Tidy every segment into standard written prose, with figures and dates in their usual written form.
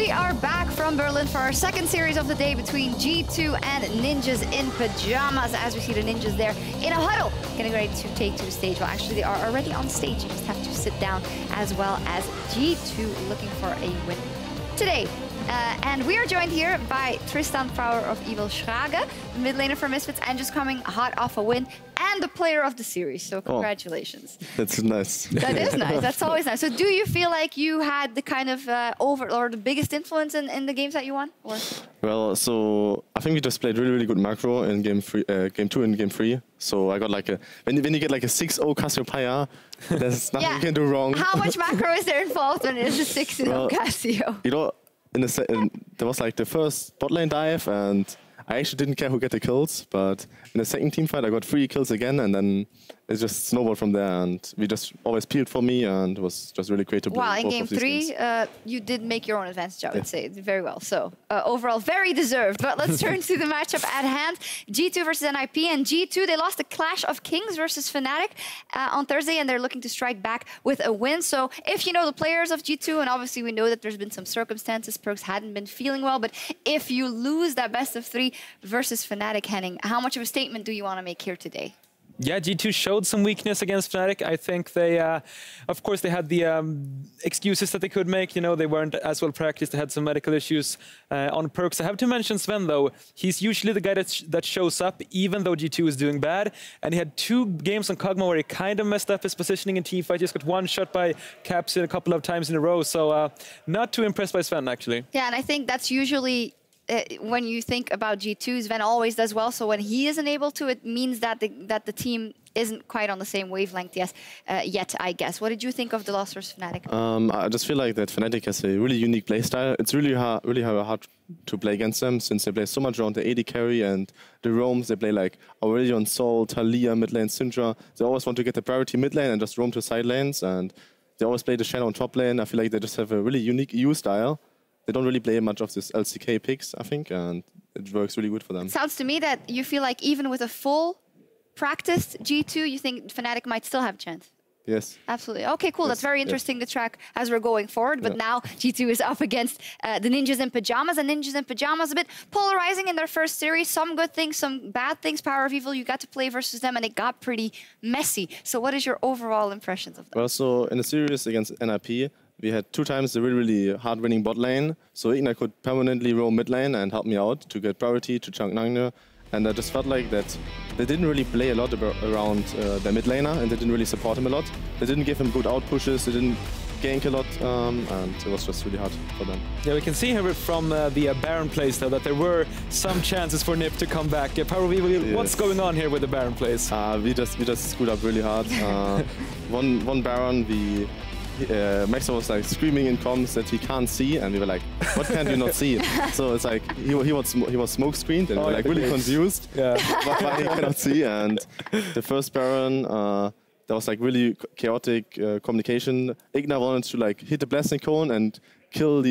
We are back from Berlin for our second series of the day between G2 and Ninjas in Pyjamas. As we see the Ninjas there in a huddle, getting ready to take to the stage. Well, actually, they are already on stage. You just have to sit down, as well as G2 looking for a win today. And we are joined here by Tristan Frouwer of EULCS, the mid laner for Misfits, and just coming hot off a win, and the player of the series. So congratulations. Oh, that's nice. That is nice. That's always nice. So do you feel like you had the kind of the biggest influence in the games that you won? Or? Well, so I think we just played really good macro in game 2 and game 3. So I got like a when you get like a 6-0 Cassiopeia, there's nothing you can do wrong. How much macro is there involved when it is a 6-0 Cassio? You know, there was like the first bot lane dive, and I actually didn't care who get the kills, but in the second team fight I got 3 kills again, and then it just snowballed from there, and we just always peeled for me, and it was just really great to play. Wow, in game 3, you did make your own advantage, I would say, very well. So overall, very deserved. But let's turn to the matchup at hand. G2 versus NIP, and G2, they lost the Clash of Kings versus Fnatic on Thursday, and they're looking to strike back with a win. So if you know the players of G2, and obviously we know that there's been some circumstances, Perkz hadn't been feeling well, but if you lose that best of 3 versus Fnatic, Henning, how much of a statement do you want to make here today? Yeah, G2 showed some weakness against Fnatic. I think they, of course, they had the excuses that they could make. You know, they weren't as well practiced. They had some medical issues on Perkz. I have to mention Sven, though. He's usually the guy that shows up, even though G2 is doing bad. And he had 2 games on Kog'Maw where he kind of messed up his positioning in teamfight. He just got 1 shot by Caps a couple of times in a row. So not too impressed by Sven, actually. Yeah, and I think that's usually... when you think about G2, Sven always does well. So when he isn't able to, it means that the team isn't quite on the same wavelength yet, I guess. What did you think of the loss versus Fnatic? I just feel like that Fnatic has a really unique playstyle. It's really hard to play against them, since they play so much around the AD carry and the roams. They play like Aurelion, Sol, Taliyah, mid lane, Syndra. They always want to get the priority mid lane and just roam to side lanes. And they always play the Shadow on top lane. I feel like they just have a really unique EU style. They don't really play much of this LCK picks, I think, and it works really good for them. It sounds to me that you feel like even with a full practiced G2, you think Fnatic might still have a chance. Yes. Absolutely. Okay, cool. That's very interesting to track as we're going forward. But now G2 is up against the Ninjas in Pyjamas. And Ninjas in Pyjamas a bit polarizing in their first series. Some good things, some bad things. Power of Evil, you got to play versus them, and it got pretty messy. So what is your overall impressions of them? Well, so in the series against NIP, we had 2 times the really hard-winning bot lane. So Igna could permanently roam mid lane and help me out to get priority to chunk Nagne. And I just felt like that they didn't really play a lot around their mid laner, and they didn't really support him a lot. They didn't give him good out pushes, they didn't gank a lot, and it was just really hard for them. Yeah, we can see here from the Baron plays, though, that there were some chances for Nip to come back. Power of Evil, what's going on here with the Baron plays? We just screwed up really hard. One Baron, Max was like screaming in comms that he can't see, and we were like, what can you not see? So it's like he was smoke screened, and we were like really confused why he cannot see. And the first Baron, there was like really chaotic communication. Igna wanted to like hit the blasting cone and kill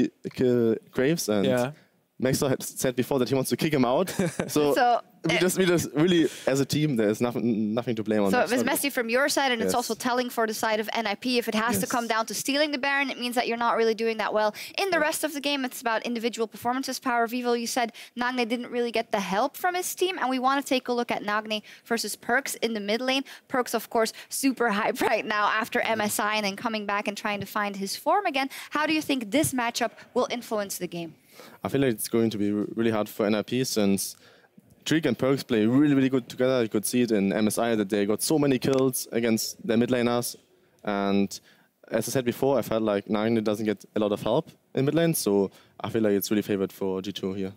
Graves, and Maxwell had said before that he wants to kick him out. So we just really, as a team, there's nothing to blame on. So it was messy from your side, and it's also telling for the side of NIP. If it has to come down to stealing the Baron, it means that you're not really doing that well. In the rest of the game, it's about individual performances. Power of Evil, you said Nagne didn't really get the help from his team, and we want to take a look at Nagne versus Perkz in the mid lane. Perkz, of course, super hype right now after MSI and then coming back and trying to find his form again. How do you think this matchup will influence the game? I feel like it's going to be really hard for NIP, since Trick and Perkz play really good together. You could see it in MSI that they got so many kills against their mid laners. And as I said before, I felt like Nagne doesn't get a lot of help in mid lane, so I feel like it's really favored for G2 here.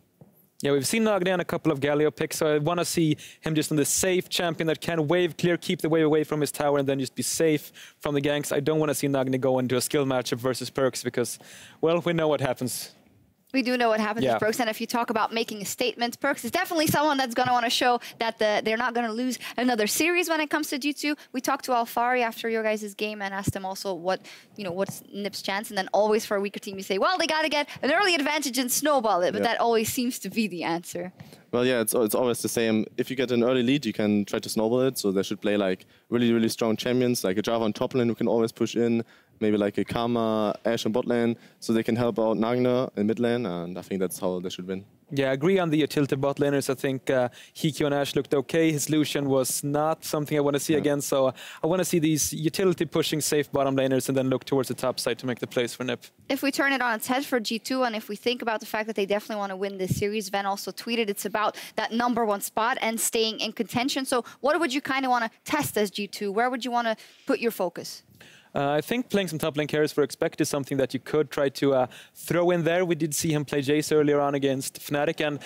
Yeah, we've seen Nagne on a couple of Galio picks, so I want to see him just on the safe champion that can wave clear, keep the wave away from his tower, and then just be safe from the ganks. I don't want to see Nagne go into a skill matchup versus Perkz because, well, we know what happens. We do know what happens with Perkz, and if you talk about making a statement, Perkz is definitely someone that's going to want to show that they're not going to lose another series when it comes to G2. We talked to Alfari after your guys' game and asked him also what's Nip's chance, and then always for a weaker team you say, well, they got to get an early advantage and snowball it, but that always seems to be the answer. Well, yeah, it's always the same. If you get an early lead, you can try to snowball it. So they should play like really, really strong champions, like a Java on top lane who can always push in, maybe like a Karma, Ashe on bot lane, so they can help out Nagna in mid lane, and I think that's how they should win. Yeah, I agree on the utility bot laners. I think Hiki and Ashe looked okay. His Lucian was not something I want to see again, so I want to see these utility pushing safe bottom laners and then look towards the top side to make the plays for NIP. If we turn it on its head for G2, and if we think about the fact that they definitely want to win this series, Van also tweeted it's about that #1 spot and staying in contention. So what would you kind of want to test as G2? Where would you want to put your focus? I think playing some top lane carries for Expect is something that you could try to throw in there. We did see him play Jace earlier on against Fnatic, and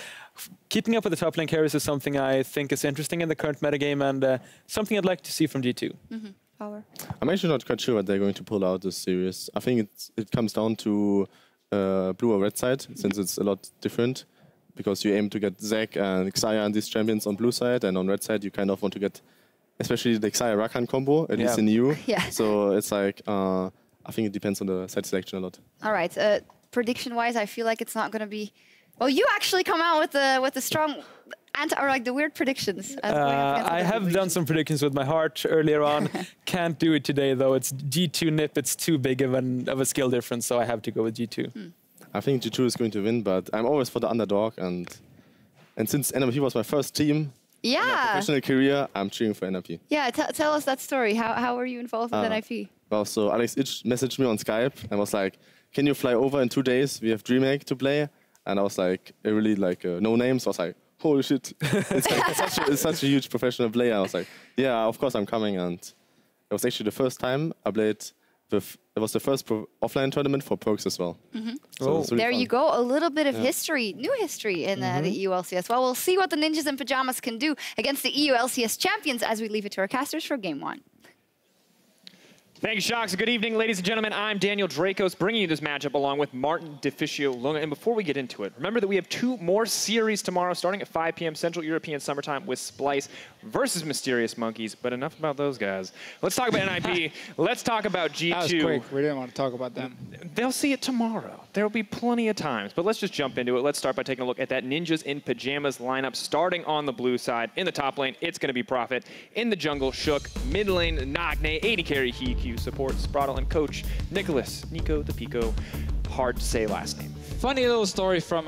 keeping up with the top lane carries is something I think is interesting in the current metagame and something I'd like to see from G2. Power. I'm actually not quite sure what they're going to pull out this series. I think it comes down to blue or red side, since it's a lot different, because you aim to get Zac and Xayah and these champions on blue side, and on red side you kind of want to get especially the Xayah Rakan combo, at least in EU. Yeah. So it's like, I think it depends on the side selection a lot. All right. Prediction-wise, I feel like it's not going to be... Well, you actually come out with the strong... or like the weird predictions. I have done some predictions with my heart earlier on. Can't do it today, though. It's G2 NIP. It's too big of a skill difference, so I have to go with G2. I think G2 is going to win, but I'm always for the underdog. And since NMP was my first team, in my professional career, I'm cheering for NIP. Yeah, tell us that story. How were you involved with NIP? Well, so Alex Ich messaged me on Skype and was like, "Can you fly over in 2 days? We have DreamHack to play." And I was like, really like no names. So I was like, holy shit! It's such a huge professional player. I was like, yeah, of course I'm coming. And it was actually the first time I played with. It was the first offline tournament for Perks as well. So really there fun. you go. A little bit of history, new history in the EULCS. Well, we'll see what the Ninjas in Pyjamas can do against the EULCS champions as we leave it to our casters for Game 1. Thank you, Shocks. Good evening, ladies and gentlemen. I'm Daniel Dracos, bringing you this matchup along with Martin Deficio Lunga. And before we get into it, remember that we have 2 more series tomorrow, starting at 5 p.m. Central European Summertime with Splice versus Mysterious Monkeys. But enough about those guys. Let's talk about NIP. Let's talk about G2. That was quick. We didn't want to talk about them. They'll see it tomorrow. There will be plenty of times. But let's just jump into it. Let's start by taking a look at that Ninjas in Pyjamas lineup, starting on the blue side. In the top lane, it's going to be Prophet. In the jungle, Shook. Mid lane, Nagne. AD carry, Hiki. Support, Spraddle, and coach, Nico the Pico. Hard to say last name. Funny little story from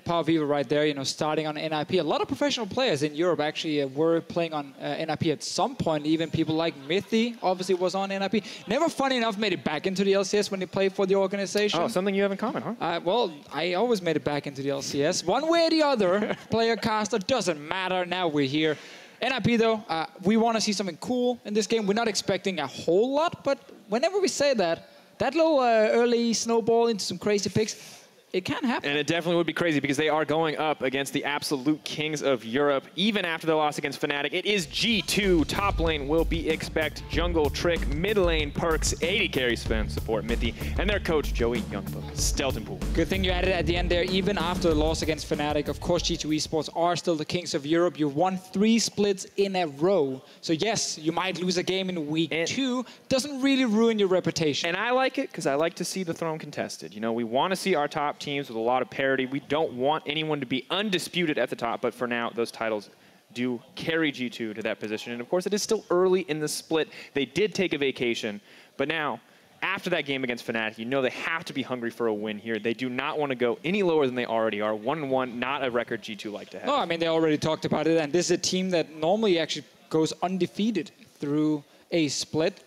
Power Viva right there, you know, starting on NIP. A lot of professional players in Europe actually were playing on NIP at some point. Even people like Mythy obviously was on NIP. Never, funny enough, made it back into the LCS when they played for the organization. Oh, something you have in common, huh? Well, I always made it back into the LCS. One way or the other, player, caster, doesn't matter. Now we're here. NIP, though, we want to see something cool in this game. We're not expecting a whole lot, but whenever we say that, that little early snowball into some crazy picks, it can happen. And it definitely would be crazy because they are going up against the absolute kings of Europe, even after the loss against Fnatic. It is G2. Top lane will be Expect, jungle Trick, mid lane Perks, AD carry Sven, support Mythy, and their coach Joey Youngbook, Steltenpool. Good thing you added at the end there, even after the loss against Fnatic. Of course, G2 Esports are still the kings of Europe. You've won 3 splits in a row. So yes, you might lose a game in week 2. Doesn't really ruin your reputation. And I like it because I like to see the throne contested. You know, we want to see our top teams with a lot of parity. We don't want anyone to be undisputed at the top, but for now, those titles do carry G2 to that position. And of course, it is still early in the split. They did take a vacation, but now, after that game against Fnatic, you know they have to be hungry for a win here. They do not want to go any lower than they already are. 1-1, not a record G2 like to have. No, I mean, they already talked about it, and this is a team that normally actually goes undefeated through a split.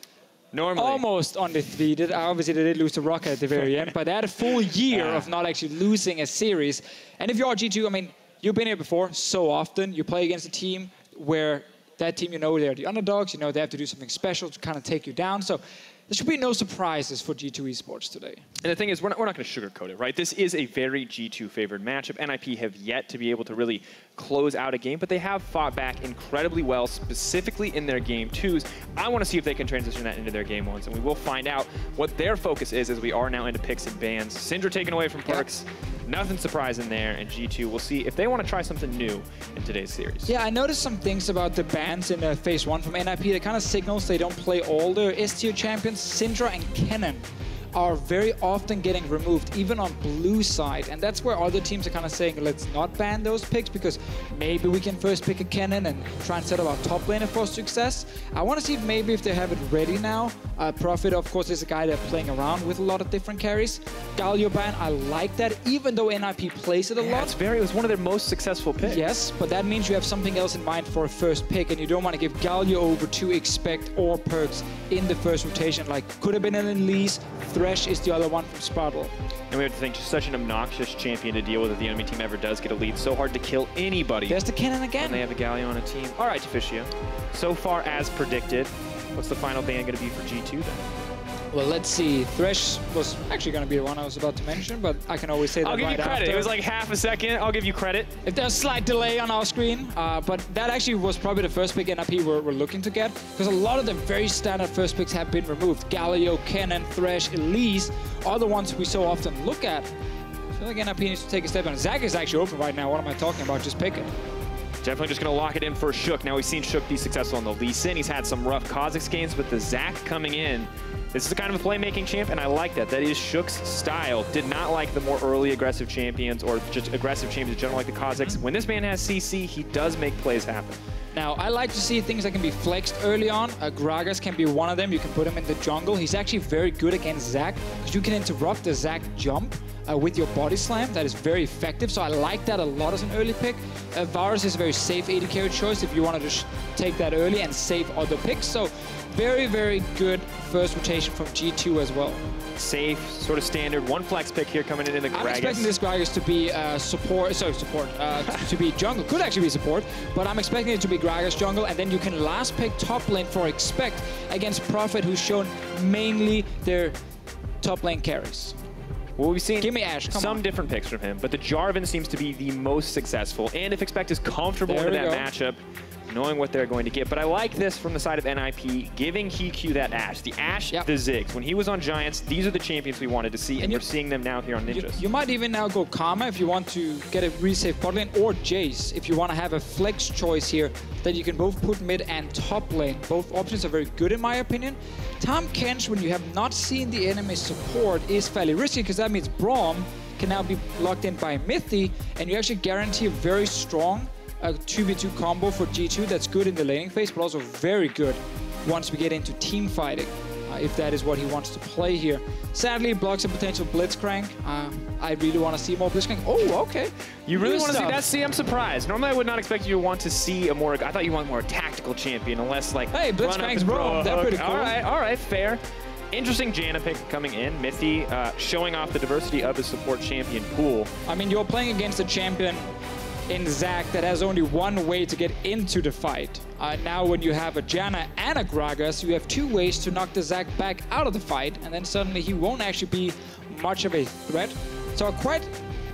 Normally. Almost undefeated. Obviously, they did lose to Rocket at the very end, but they had a full year of not actually losing a series. And if you are G2, I mean, you've been here before so often. You play against a team where that team, you know, they're the underdogs. You know, they have to do something special to kind of take you down. So there should be no surprises for G2 Esports today. And the thing is, we're not going to sugarcoat it, right? This is a very G2 favored matchup. NIP have yet to be able to really close out a game, but they have fought back incredibly well, specifically in their game 2s. I want to see if they can transition that into their game 1s, and we will find out what their focus is as we are now into picks and bans. Syndra taken away from Perks. Nothing surprising there, and G2, we'll see if they want to try something new in today's series. Yeah, I noticed some things about the bans in Phase 1 from NIP that kind of signals they don't play all their S-tier champions. Syndra and Kennen are very often getting removed, even on blue side. And that's where other teams are kind of saying, let's not ban those picks because maybe we can first pick a Kennen and try and set up our top laner for success. I want to see if they have it ready now. Prophet, of course, is a guy they're playing around with a lot of different carries. Galio ban, I like that, even though NIP plays it a lot. It was one of their most successful picks. Yes, but that means you have something else in mind for a first pick, and you don't want to give Galio over to Expect or Perks in the first rotation. Like, could have been an Elise. Thresh is the other one from Spartle. And we have to think, just such an obnoxious champion to deal with if the enemy team ever does get a lead. So hard to kill anybody. There's the Kennen again. And they have a Galio on a team. All right, Deficio. So far as predicted, what's the final ban going to be for G2 then? Well, let's see. Thresh was actually going to be the one I was about to mention, but I can always say that I'll give right you credit. after. It was like half a second. I'll give you credit. If there's a slight delay on our screen, but that actually was probably the first pick NIP we're looking to get, because a lot of the very standard first picks have been removed. Galio, Kennen, Thresh, Elise are the ones we so often look at. I feel like NIP needs to take a step on. Zac is actually open right now. What am I talking about? Just pick it. Definitely just going to lock it in for Shook. Now we've seen Shook be successful on the Lee Sin. He's had some rough Kha'Zix games, but the Zac coming in, this is the kind of a playmaking champ, and I like that. That is Shook's style. Did not like the more early aggressive champions or just aggressive champions in general like the Kha'Zix. When this man has CC, he does make plays happen. Now, I like to see things that can be flexed early on. Gragas can be one of them. You can put him in the jungle. He's actually very good against Zac because you can interrupt the Zac jump with your body slam. That is very effective, so I like that a lot as an early pick. Varus is a very safe AD carry choice if you want to just take that early and save other picks. So very, very good first rotation from G2 as well. Safe, sort of standard. One flex pick here coming in the Gragas. I'm expecting this Gragas to be to be jungle. Could actually be support, but I'm expecting it to be Gragas jungle, and then you can last pick top lane for Expect against Prophet, who's shown mainly their top lane carries. Well, we've seen Give me Ashe, some different picks from him, but the Jarvan seems to be the most successful. And if Expect is comfortable into that matchup, knowing what they're going to get. But I like this from the side of NIP, giving Hiku that Ashe. The Ashe, the Ziggs. When he was on Giants, these are the champions we wanted to see, and we're seeing them now here on Ninjas. You might even now go Karma if you want to get a really safe bot lane, or Jace if you want to have a flex choice here that you can both put mid and top lane. Both options are very good in my opinion. Tahm Kench, when you have not seen the enemy support, is fairly risky because that means Braum can now be locked in by Mithy, and you actually guarantee a very strong 2v2 combo for G2 that's good in the laning phase, but also very good once we get into team fighting, if that is what he wants to play here. Sadly, it blocks a potential Blitzcrank. I really want to see more Blitzcrank. Oh, okay. You really want to see that? See, I'm surprised. Normally, I would not expect you to want to see a more... I thought you want more tactical champion, unless like... Hey, Blitzcrank's bro. They're pretty cool. All right, fair. Interesting Janna pick coming in. Mithy showing off the diversity of his support champion pool. I mean, you're playing against a champion in Zac that has only one way to get into the fight. Now when you have a Janna and a Gragas, you have two ways to knock the Zac back out of the fight, and then suddenly he won't actually be much of a threat. So I quite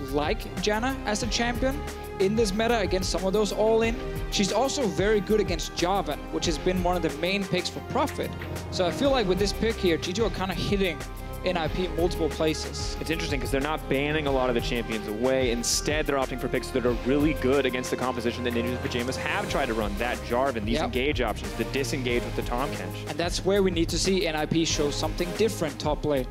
like Janna as a champion in this meta against some of those all-in. She's also very good against Jarvan, which has been one of the main picks for Prophet. So I feel like with this pick here, G2 are kind of hitting NIP in multiple places. It's interesting because they're not banning a lot of the champions away. Instead, they're opting for picks that are really good against the composition that Ninjas and Pyjamas have tried to run. That Jarvan, these engage options, the disengage with the Tahm Kench. And that's where we need to see NIP show something different top lane.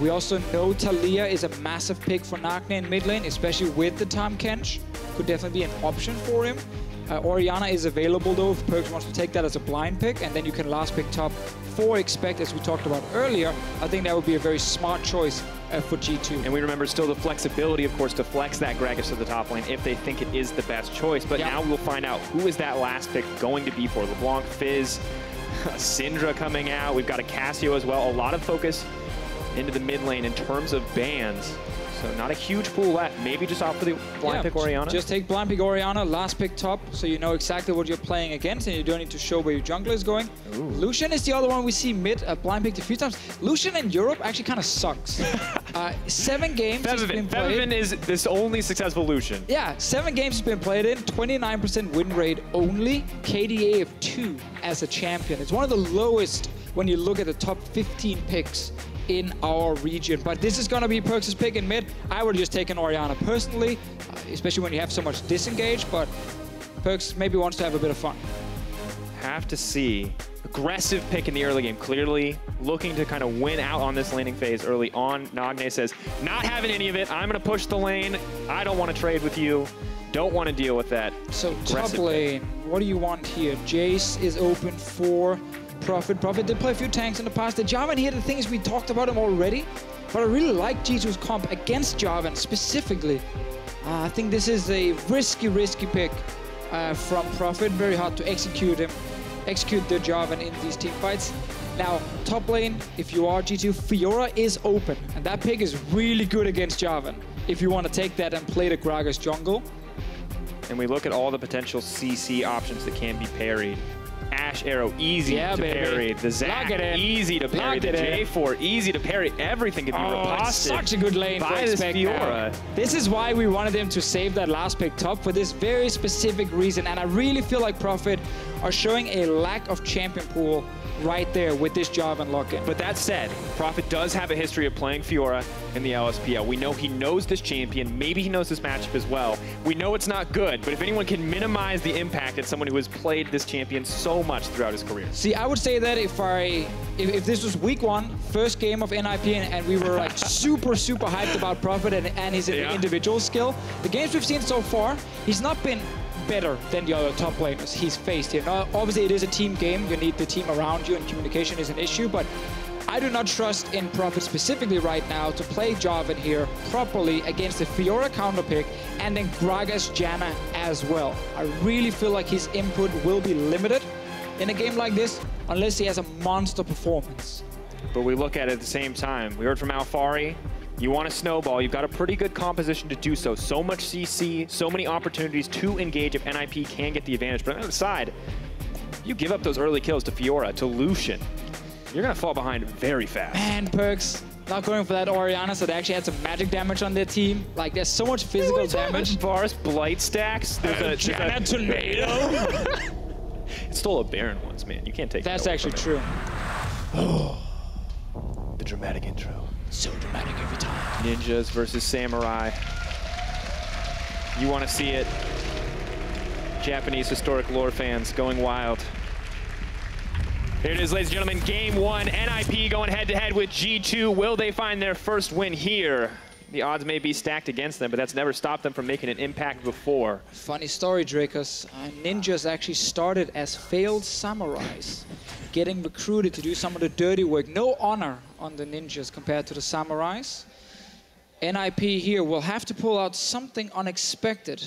We also know Taliyah is a massive pick for Nagne in mid lane, especially with the Tahm Kench. Could definitely be an option for him. Orianna is available though if Perks wants to take that as a blind pick, and then you can last pick top for Expect as we talked about earlier. I think that would be a very smart choice for G2. And we remember still the flexibility, of course, to flex that Gragas to the top lane if they think it is the best choice. But now we'll find out who is that last pick going to be for. LeBlanc, Fizz, Syndra coming out. We've got a Cassio as well. A lot of focus into the mid lane in terms of bans. So not a huge pool left. Maybe just opt for the blind pick Orianna. Just take blind pick Orianna, last pick top, so you know exactly what you're playing against, and you don't need to show where your jungler is going. Ooh. Lucian is the other one we see mid, blind picked a few times. Lucian in Europe actually kind of sucks. 7 games he's been played. Febiven is this only successful Lucian. Yeah, 7 games he's been played in, 29% win rate only, KDA of 2 as a champion. It's one of the lowest when you look at the top 15 picks in our region. But this is going to be Perks' pick in mid. I would just take an Orianna personally, especially when you have so much disengage, but Perks maybe wants to have a bit of fun. have to see. Aggressive pick in the early game, clearly looking to kind of win out on this laning phase early on. Nagne says, not having any of it. I'm going to push the lane. I don't want to trade with you. Don't want to deal with that. So top lane, what do you want here? Jace is open for Prophet. Prophet did play a few tanks in the past. The Jarvan here, the thing is we talked about him already, but I really like G2's comp against Jarvan specifically. I think this is a risky pick from Prophet. Very hard to execute the Jarvan in these team fights. Now, top lane, if you are G2, Fiora is open, and that pick is really good against Jarvan if you want to take that and play the Gragas jungle. And we look at all the potential CC options that can be parried. Ash Arrow, easy to parry. The Zac, easy to parry. The J4, easy to parry. Everything can be riposted. Such a good lane by this Fiora. This is why we wanted him to save that last pick top for this very specific reason. And I really feel like Prophet are showing a lack of champion pool right there with this Jarvan lock-in. But that said, Prophet does have a history of playing Fiora in the LSPL. We know he knows this champion. Maybe he knows this matchup as well. We know it's not good, but if anyone can minimize the impact at someone who has played this champion so much throughout his career. See, I would say that if this was week 1, first game of NIP, and we were like super hyped about Prophet and his individual skill, the games we've seen so far, he's not been better than the other top laners he's faced here. Now, obviously, it is a team game. You need the team around you, and communication is an issue, but I do not trust in Prophet specifically right now to play Jarvan here properly against the Fiora counter pick and then Gragas Janna as well. I really feel like his input will be limited in a game like this unless he has a monster performance. But we look at it at the same time. We heard from Alfari, you want to snowball, you've got a pretty good composition to do so. So much CC, so many opportunities to engage if NIP can get the advantage. But on the other side, you give up those early kills to Fiora, to Lucian, you're going to fall behind very fast. Man, Perks not going for that Orianna, so they actually had some magic damage on their team. Like, there's so much physical damage. Boris Blight stacks. There's a tornado. It stole a Baron once, man. You can't take that. That's actually true. Oh, the dramatic intro. So dramatic every time. Ninjas versus Samurai. You want to see it. Japanese historic lore fans going wild. Here it is, ladies and gentlemen, game 1. NIP going head-to-head with G2. Will they find their first win here? The odds may be stacked against them, but that's never stopped them from making an impact before. Funny story, Dracos. Ninjas actually started as failed samurais, getting recruited to do some of the dirty work. No honor on the ninjas compared to the samurais. NIP here will have to pull out something unexpected.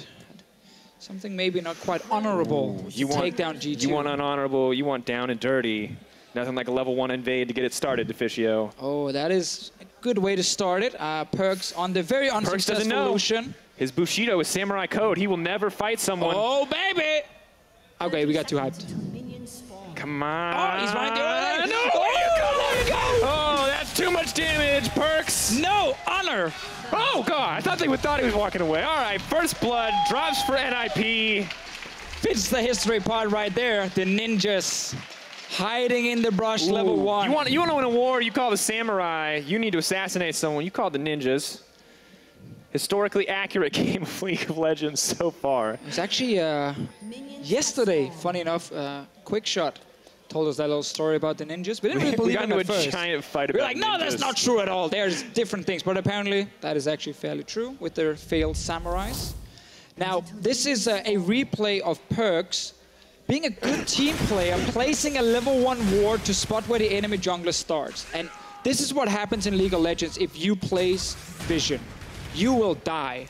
Something maybe not quite honorable to take down G2. You want unhonorable, you want down and dirty. Nothing like a level 1 invade to get it started, Deficio. Oh, that is a good way to start it. Perks on the very unsuccessful Lucian. His Bushido is Samurai Code. He will never fight someone. Oh, baby! Okay, we got too hyped. Come on. Oh, he's running the other way. No, there you go. Oh, that's too much damage, Perks. No, honor. Oh, God. I thought they thought he was walking away. All right, first blood drops for NIP. Fits the history part right there. The ninjas hiding in the brush, level 1. You want to win a war, you call the samurai. You need to assassinate someone, you call the ninjas. Historically accurate game of League of Legends so far. It was actually yesterday, funny enough, Quick Shot told us that little story about the ninjas. We didn't really believe him at first. We got into a giant fight We're about like, no, ninjas. that's not true at all. There's different things. But apparently, that is actually fairly true with their failed samurais. Now, this is a replay of Perks being a good team player, placing a level 1 ward to spot where the enemy jungler starts. And this is what happens in League of Legends if you place Vision. You will die.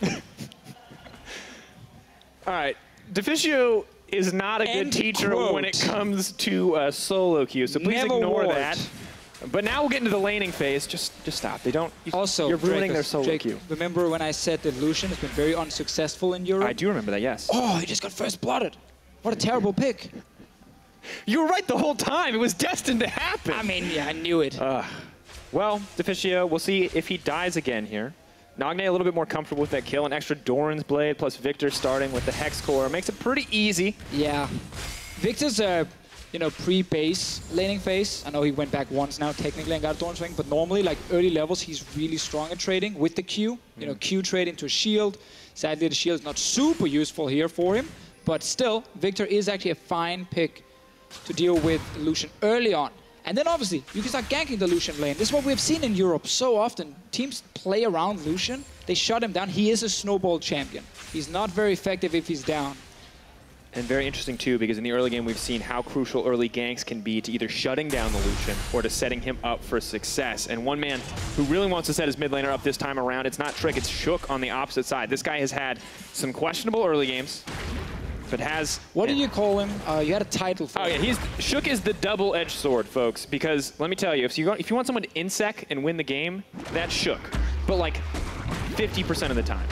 All right, Deficio is not a good teacher when it comes to solo queue, so please ignore that. But now we'll get into the laning phase. Just stop. They don't. Also, you're ruining their solo queue. Remember when I said that Lucian has been very unsuccessful in Europe? I do remember that. Yes. Oh, he just got first blooded. What a terrible pick. You were right the whole time. It was destined to happen. I mean, yeah, I knew it. Well, Deficio, we'll see if he dies again here. Nagne a little bit more comfortable with that kill. An extra Doran's Blade plus Victor starting with the Hex Core makes it pretty easy. Yeah. Victor's pre-base laning phase. I know he went back once now technically and got Doran's Wing, but normally, like early levels, he's really strong at trading with the Q. Q trade into a shield. Sadly, the shield is not super useful here for him. But still, Victor is actually a fine pick to deal with Lucian early on. And then obviously, you can start ganking the Lucian lane. This is what we've seen in Europe so often. Teams play around Lucian, they shut him down. He is a snowball champion. He's not very effective if he's down. And very interesting too, because in the early game we've seen how crucial early ganks can be to either shutting down the Lucian or to setting him up for success. And one man who really wants to set his mid laner up this time around, it's not Trick, it's Shook on the opposite side. This guy has had some questionable early games, but has... What did you call him? You had a title for him. Oh yeah, Shook is the double-edged sword, folks, because let me tell you, if you want someone to insec and win the game, that's Shook. But like 50% of the time.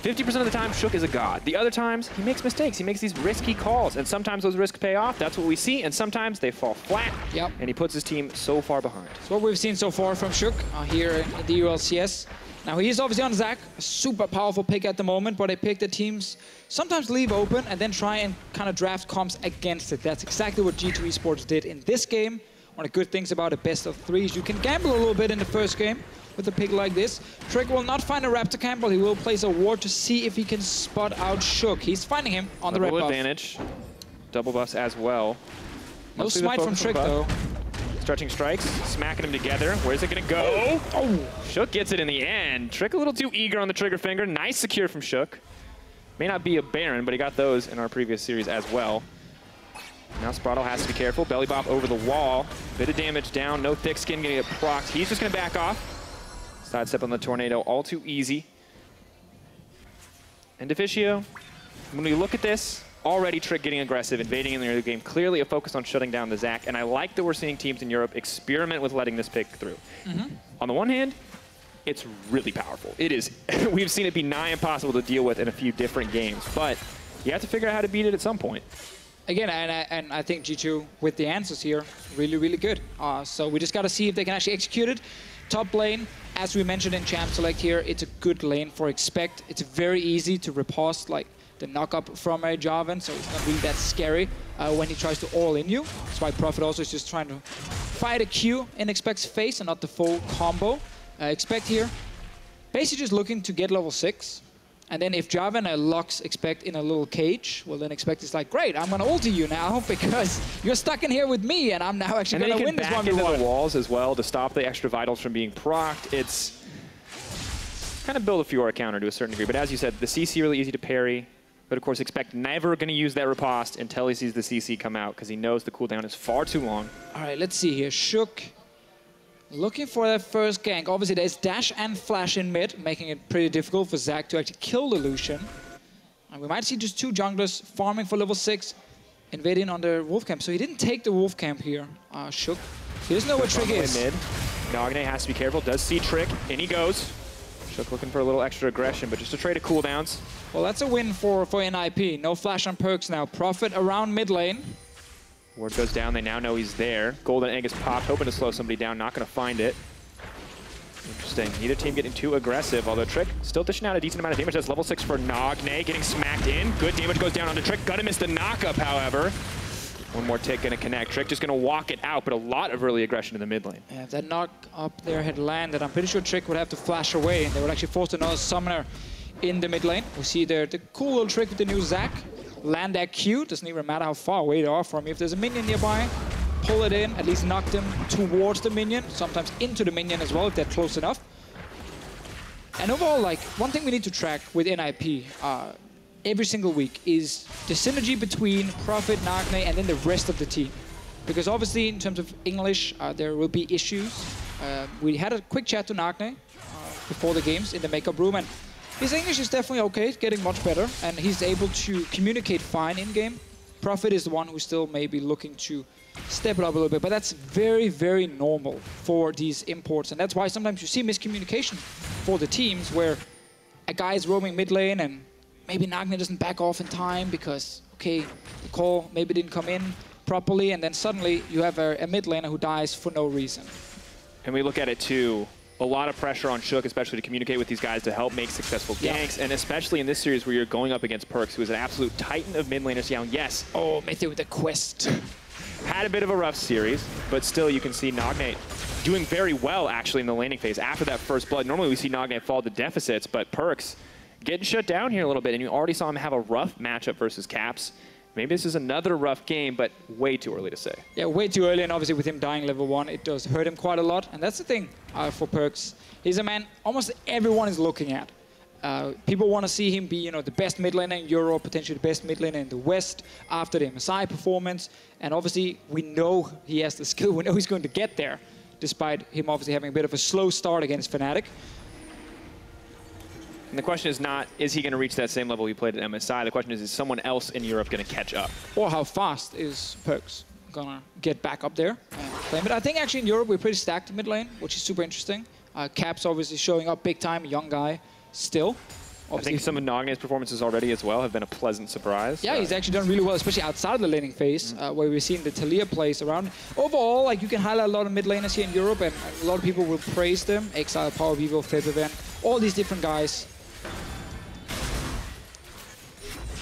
50% of the time, Shook is a god. The other times, he makes mistakes. He makes these risky calls, and sometimes those risks pay off. That's what we see, and sometimes they fall flat, and he puts his team so far behind. That's what we've seen so far from Shook here in the EULCS. Now, he is obviously on Zac, a super powerful pick at the moment, but a pick that teams sometimes leave open and then try and kind of draft comps against it. That's exactly what G2 Esports did in this game. One of the good things about a best of three is you can gamble a little bit in the first game with a pick like this. Trick will not find a Raptor camp, but he will place a ward to see if he can spot out Shook. He's finding him on the red buff. Advantage. Double buffs as well. No Mostly smite from Trick, though. Stretching strikes, smacking them together. Where's it gonna go? Oh! Shook gets it in the end. Trick a little too eager on the trigger finger. Nice secure from Shook. May not be a Baron, but he got those in our previous series as well. Now Spraddle has to be careful. Belly bop over the wall. Bit of damage down. No thick skin getting it procced. He's just gonna back off. Sidestep on the tornado, all too easy. And Deficio, when we look at this, already Trick getting aggressive, invading in the early game, clearly a focus on shutting down the Zac, and I like that we're seeing teams in Europe experiment with letting this pick through. On the one hand, it's really powerful. It is, we've seen it be nigh impossible to deal with in a few different games, but you have to figure out how to beat it at some point. Again, and I think G2, with the answers here, really, really good. So we just got to see if they can actually execute it. Top lane, as we mentioned in Champ Select here, it's a good lane for Expect. It's very easy to riposte like the knock-up from a Jarvan, so it's not really that scary when he tries to all-in you. That's why Prophet also is just trying to fight a Q in Expect's face and not the full combo. Expect here, basically just looking to get level 6. And then if Jarvan locks Expect in a little cage, well then Expect is like, great, I'm gonna ulti you now because you're stuck in here with me and I'm now actually gonna win this 1v1. And then he can back into the walls as well to stop the extra vitals from being procced. It's kind of build a Fiora counter to a certain degree, but as you said, the CC really easy to parry. But of course, Expect never gonna use that riposte until he sees the CC come out because he knows the cooldown is far too long. All right, let's see here. Shook looking for that first gank. Obviously, there's dash and flash in mid, making it pretty difficult for Zac to actually kill the Lucian. And we might see just two junglers farming for level 6, invading on the Wolf camp. So he didn't take the Wolf camp here, Shook. He doesn't know where Trick is. Mid. Nagne has to be careful, does see Trick, in he goes. Shook looking for a little extra aggression, but just a trade of cooldowns. Well, that's a win for NIP. No flash on perks now. Prophet around mid lane. Ward goes down, they now know he's there. Golden Egg is popped, hoping to slow somebody down, not gonna find it. Interesting, neither team getting too aggressive, although Trick still dishing out a decent amount of damage. That's level 6 for Nagne, getting smacked in. Good damage goes down onto Trick, gonna miss the knockup, however. One more tick gonna connect. Trick just gonna walk it out, but a lot of early aggression in the mid lane. Yeah, if that knock up there had landed, I'm pretty sure Trick would have to flash away, and they would actually force another summoner in the mid lane. We see there the cool little trick with the new Zac. Land that Q, doesn't even matter how far away they are from you. If there's a minion nearby, pull it in, at least knock them towards the minion, sometimes into the minion as well if they're close enough. And overall, like, one thing we need to track with NIP every single week is the synergy between Prophet, Nagne, and then the rest of the team. Because obviously, in terms of English, there will be issues. We had a quick chat to Nagne before the games in the makeup room, and his English is definitely okay, it's getting much better, and he's able to communicate fine in-game. Prophet is the one who's still maybe looking to step it up a little bit, but that's very, very normal for these imports, and that's why sometimes you see miscommunication for the teams where a guy is roaming mid lane and maybe Nagne doesn't back off in time because, okay, the call maybe didn't come in properly, and then suddenly you have a mid laner who dies for no reason. And we look at it too. A lot of pressure on Shook, especially to communicate with these guys to help make successful ganks, and especially in this series where you're going up against Perkz, who is an absolute titan of mid laners. Yeah, yes. Oh, Matthew with the quest. Had a bit of a rough series, but still you can see Nagne doing very well actually in the laning phase after that first blood. Normally we see Nagne fall to deficits, but Perkz getting shut down here a little bit, and you already saw him have a rough matchup versus Caps. Maybe this is another rough game, but way too early to say. Yeah, way too early, and obviously with him dying level 1, it does hurt him quite a lot. And that's the thing for Perkz. He's a man almost everyone is looking at. People want to see him be, the best mid laner in Europe, potentially the best mid laner in the West after the MSI performance. And obviously, we know he has the skill. We know he's going to get there, despite him obviously having a bit of a slow start against Fnatic. And the question is not, is he going to reach that same level he played at MSI? The question is someone else in Europe going to catch up? Or how fast is Perkz going to get back up there and claim it? I think actually in Europe we're pretty stacked mid lane, which is super interesting. Cap's obviously showing up big time, young guy still. Obviously, I think some of Nagne's performances already as well have been a pleasant surprise. Yeah, he's actually done really well, especially outside of the laning phase, where we've seen the Talia plays around. Overall, like you can highlight a lot of mid laners here in Europe, and a lot of people will praise them. Exile, Power Vivo, Febiven, all these different guys.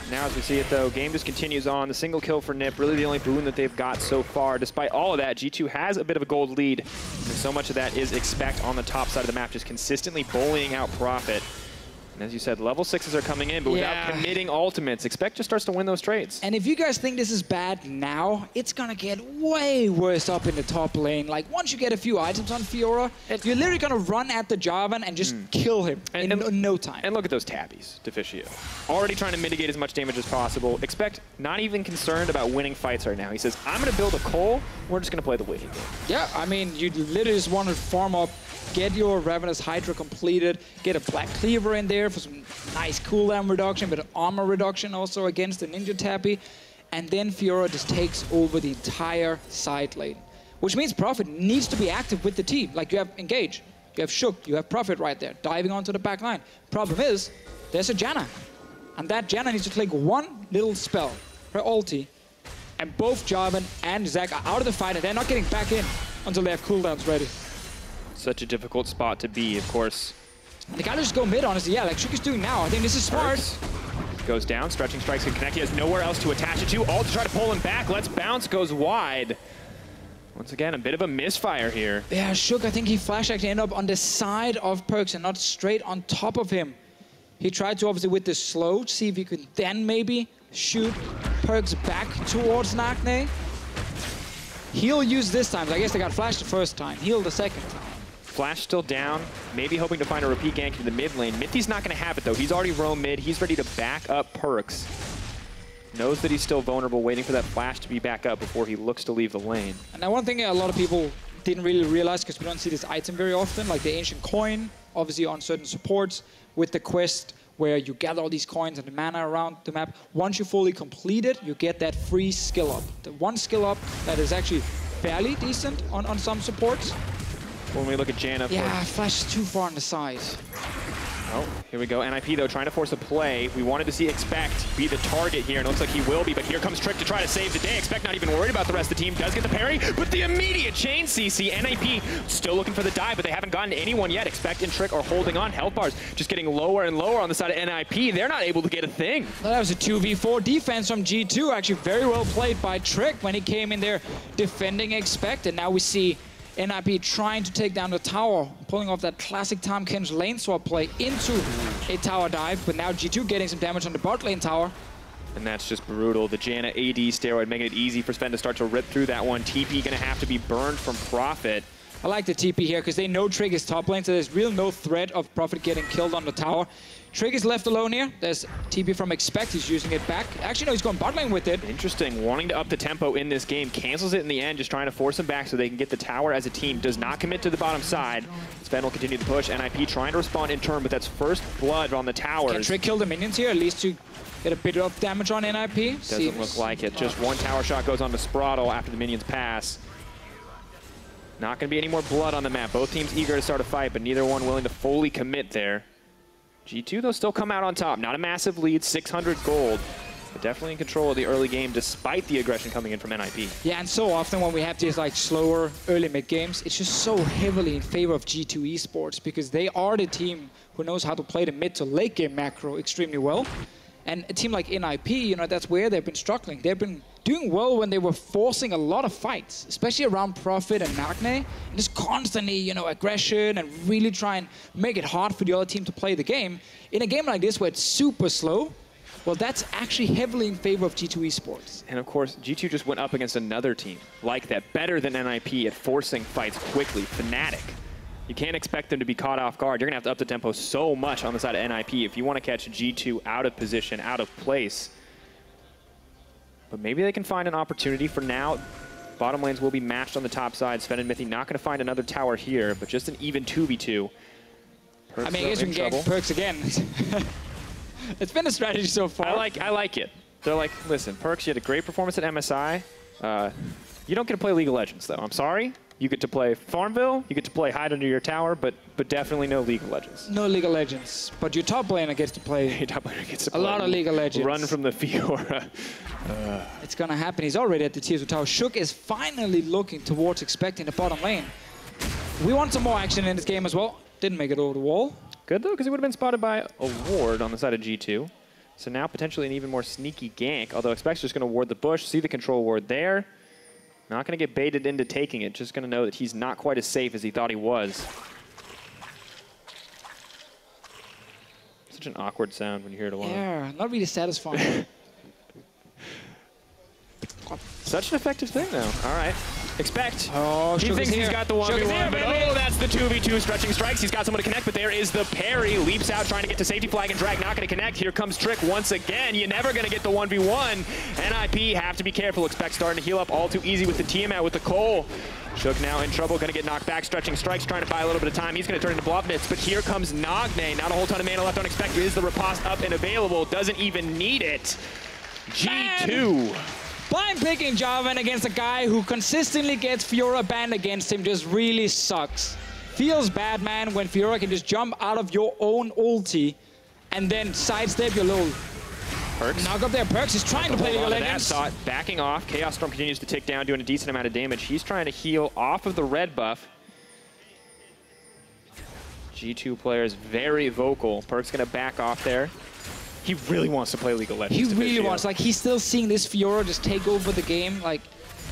Now as we see it though, game just continues on. The single kill for Nip, really the only boon that they've got so far. Despite all of that, G2 has a bit of a gold lead. And so much of that is Expect on the top side of the map, just consistently bullying out Profit. And as you said, level 6s are coming in, but without committing ultimates, Expect just starts to win those trades. And if you guys think this is bad now, it's gonna get way worse up in the top lane. Like once you get a few items on Fiora, you're literally gonna run at the Jarvan and just kill him in no time. And look at those tabbies, Deficio. Already trying to mitigate as much damage as possible. Expect not even concerned about winning fights right now. He says, I'm gonna build a Cole, we're just gonna play the waiting game. Yeah, I mean, you literally just want to farm up, get your Ravenous Hydra completed, get a Black Cleaver in there for some nice cooldown reduction, but armor reduction also against the Ninja Tappy. And then Fiora just takes over the entire side lane. Which means Prophet needs to be active with the team. Like you have Engage, you have Shook, you have Prophet right there, diving onto the back line. Problem is, there's a Janna. And that Janna needs to click one little spell, her ulti, and both Jarvan and Zac are out of the fight, and they're not getting back in until they have cooldowns ready. Such a difficult spot to be, of course. And they gotta just go mid, honestly. Yeah, like Shook is doing now. I think this is smart. Goes down, stretching strikes can connect. He has nowhere else to attach it to. All to try to pull him back. Let's bounce, goes wide. Once again, a bit of a misfire here. Yeah, Shook, I think he flash actually ended up on the side of Perkz and not straight on top of him. He tried to obviously with the slow, see if he could then maybe shoot Perkz back towards Nagne. He'll use this time. I guess they got flashed the first time. Heal the second time. Flash still down, maybe hoping to find a repeat gank in the mid lane. Mithy's not going to have it though. He's already roam mid. He's ready to back up Perkz. Knows that he's still vulnerable, waiting for that flash to be back up before he looks to leave the lane. And now one thing a lot of people didn't really realize, because we don't see this item very often, like the Ancient Coin, obviously on certain supports with the quest where you gather all these coins and the mana around the map. Once you fully complete it, you get that free skill up. The one skill up that is actually fairly decent on some supports. When we look at Janna. Yeah, flash is too far on the side. Oh, here we go. NIP, though, trying to force a play. We wanted to see Expect be the target here, and it looks like he will be, but here comes Trick to try to save the day. Expect not even worried about the rest of the team. Does get the parry, but the immediate chain CC. NIP still looking for the dive, but they haven't gotten anyone yet. Expect and Trick are holding on. Health bars just getting lower and lower on the side of NIP. They're not able to get a thing. Well, that was a 2v4 defense from G2. Actually very well played by Trick when he came in there defending Expect, and now we see NIP trying to take down the tower, pulling off that classic Tahm Kench lane swap play into a tower dive, but now G2 getting some damage on the bot lane tower. And that's just brutal. The Janna AD steroid making it easy for Sven to start to rip through that one. TP gonna have to be burned from Profit. I like the TP here because they know Trig is top lane, so there's real no threat of Profit getting killed on the tower. Trig is left alone here. There's TP from Expect. He's using it back. Actually, no, he's going bot lane with it. Interesting. Wanting to up the tempo in this game. Cancels it in the end, just trying to force him back so they can get the tower as a team. Does not commit to the bottom side. Sven will continue to push. NIP trying to respond in turn, but that's first blood on the towers. Can Trig kill the minions here, at least to get a bit of damage on NIP? Doesn't look like it. Just one tower shot goes on to Spraddle after the minions pass. Not going to be any more blood on the map. Both teams eager to start a fight, but neither one willing to fully commit there. G2, though, still come out on top. Not a massive lead, 600 gold, but definitely in control of the early game despite the aggression coming in from NIP. Yeah, and so often when we have these like slower early mid games, it's just so heavily in favor of G2 Esports because they are the team who knows how to play the mid to late game macro extremely well. And a team like NIP, you know, that's where they've been struggling. They've been doing well when they were forcing a lot of fights, especially around Profit and Nagne. And just constantly, you know, aggression and really try and make it hard for the other team to play the game. In a game like this where it's super slow, well, that's actually heavily in favor of G2 Esports. And of course, G2 just went up against another team like that, better than NIP at forcing fights quickly, Fnatic. You can't expect them to be caught off guard. You're going to have to up the tempo so much on the side of NIP if you want to catch G2 out of position, out of place. But maybe they can find an opportunity. For now, bottom lanes will be matched on the top side. Sven and Mithy not going to find another tower here, but just an even 2v2. I mean, I guess we can gank Perks again. It's been a strategy so far. I like it. They're like, listen, Perks, you had a great performance at MSI. You don't get to play League of Legends, though. I'm sorry. You get to play Farmville. You get to play hide under your tower, but definitely no League of Legends. No League of Legends. But your top laner gets to play, your top laner gets to play a lot of League of Legends. Run from the Fiora. It's going to happen. He's already at the tier 2 tower. Shook is finally looking towards expecting the bottom lane. We want some more action in this game as well. Didn't make it over the wall. Good, though, because he would have been spotted by a ward on the side of G2. So now potentially an even more sneaky gank, although Expect's just going to ward the bush, see the control ward there. Not going to get baited into taking it, just going to know that he's not quite as safe as he thought he was. Such an awkward sound when you hear it alone. Yeah, not really satisfying. Such an effective thing, though. All right. Expect. Oh, he thinks he's got the 1v1, but oh, that's the 2v2 stretching strikes. He's got someone to connect, but there is the parry. Leaps out, trying to get to safety flag and drag. Not going to connect. Here comes Trick once again. You're never going to get the 1v1. NIP have to be careful. Expect starting to heal up all too easy with the Tiamat, with the Cole. Shook now in trouble, going to get knocked back. Stretching strikes, trying to buy a little bit of time. He's going to turn into Bluffnits, but here comes Nagne. Not a whole ton of mana left on Expect. Is the riposte up and available? Doesn't even need it. G2. Blind picking Jarvan against a guy who consistently gets Fiora banned against him just really sucks. Feels bad, man, when Fiora can just jump out of your own ulti and then sidestep your little Perks. knock up there. Perks is trying to play League of Legends. That backing off. Chaos Storm continues to tick down, doing a decent amount of damage. He's trying to heal off of the red buff. G2 player is very vocal. Perks going to back off there. He really wants to play League of Legends. He really wants. Like, he's still seeing this Fiora just take over the game. Like,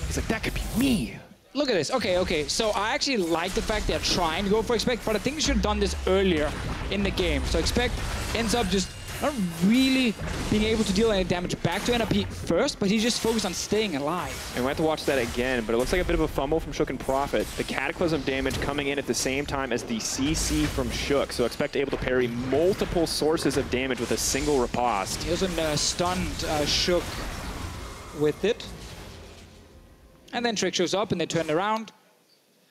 he's like, that could be me. Look at this. Okay. So I actually like the fact they're trying to go for Expect, but I think they should have done this earlier in the game. So Expect ends up just not really being able to deal any damage back to NIP first, but he's just focused on staying alive. And we have to watch that again, but it looks like a bit of a fumble from Shook and Prophet. The Cataclysm damage coming in at the same time as the CC from Shook, so Expect able to parry multiple sources of damage with a single riposte. He also stunned Shook with it. And then Trick shows up and they turn around.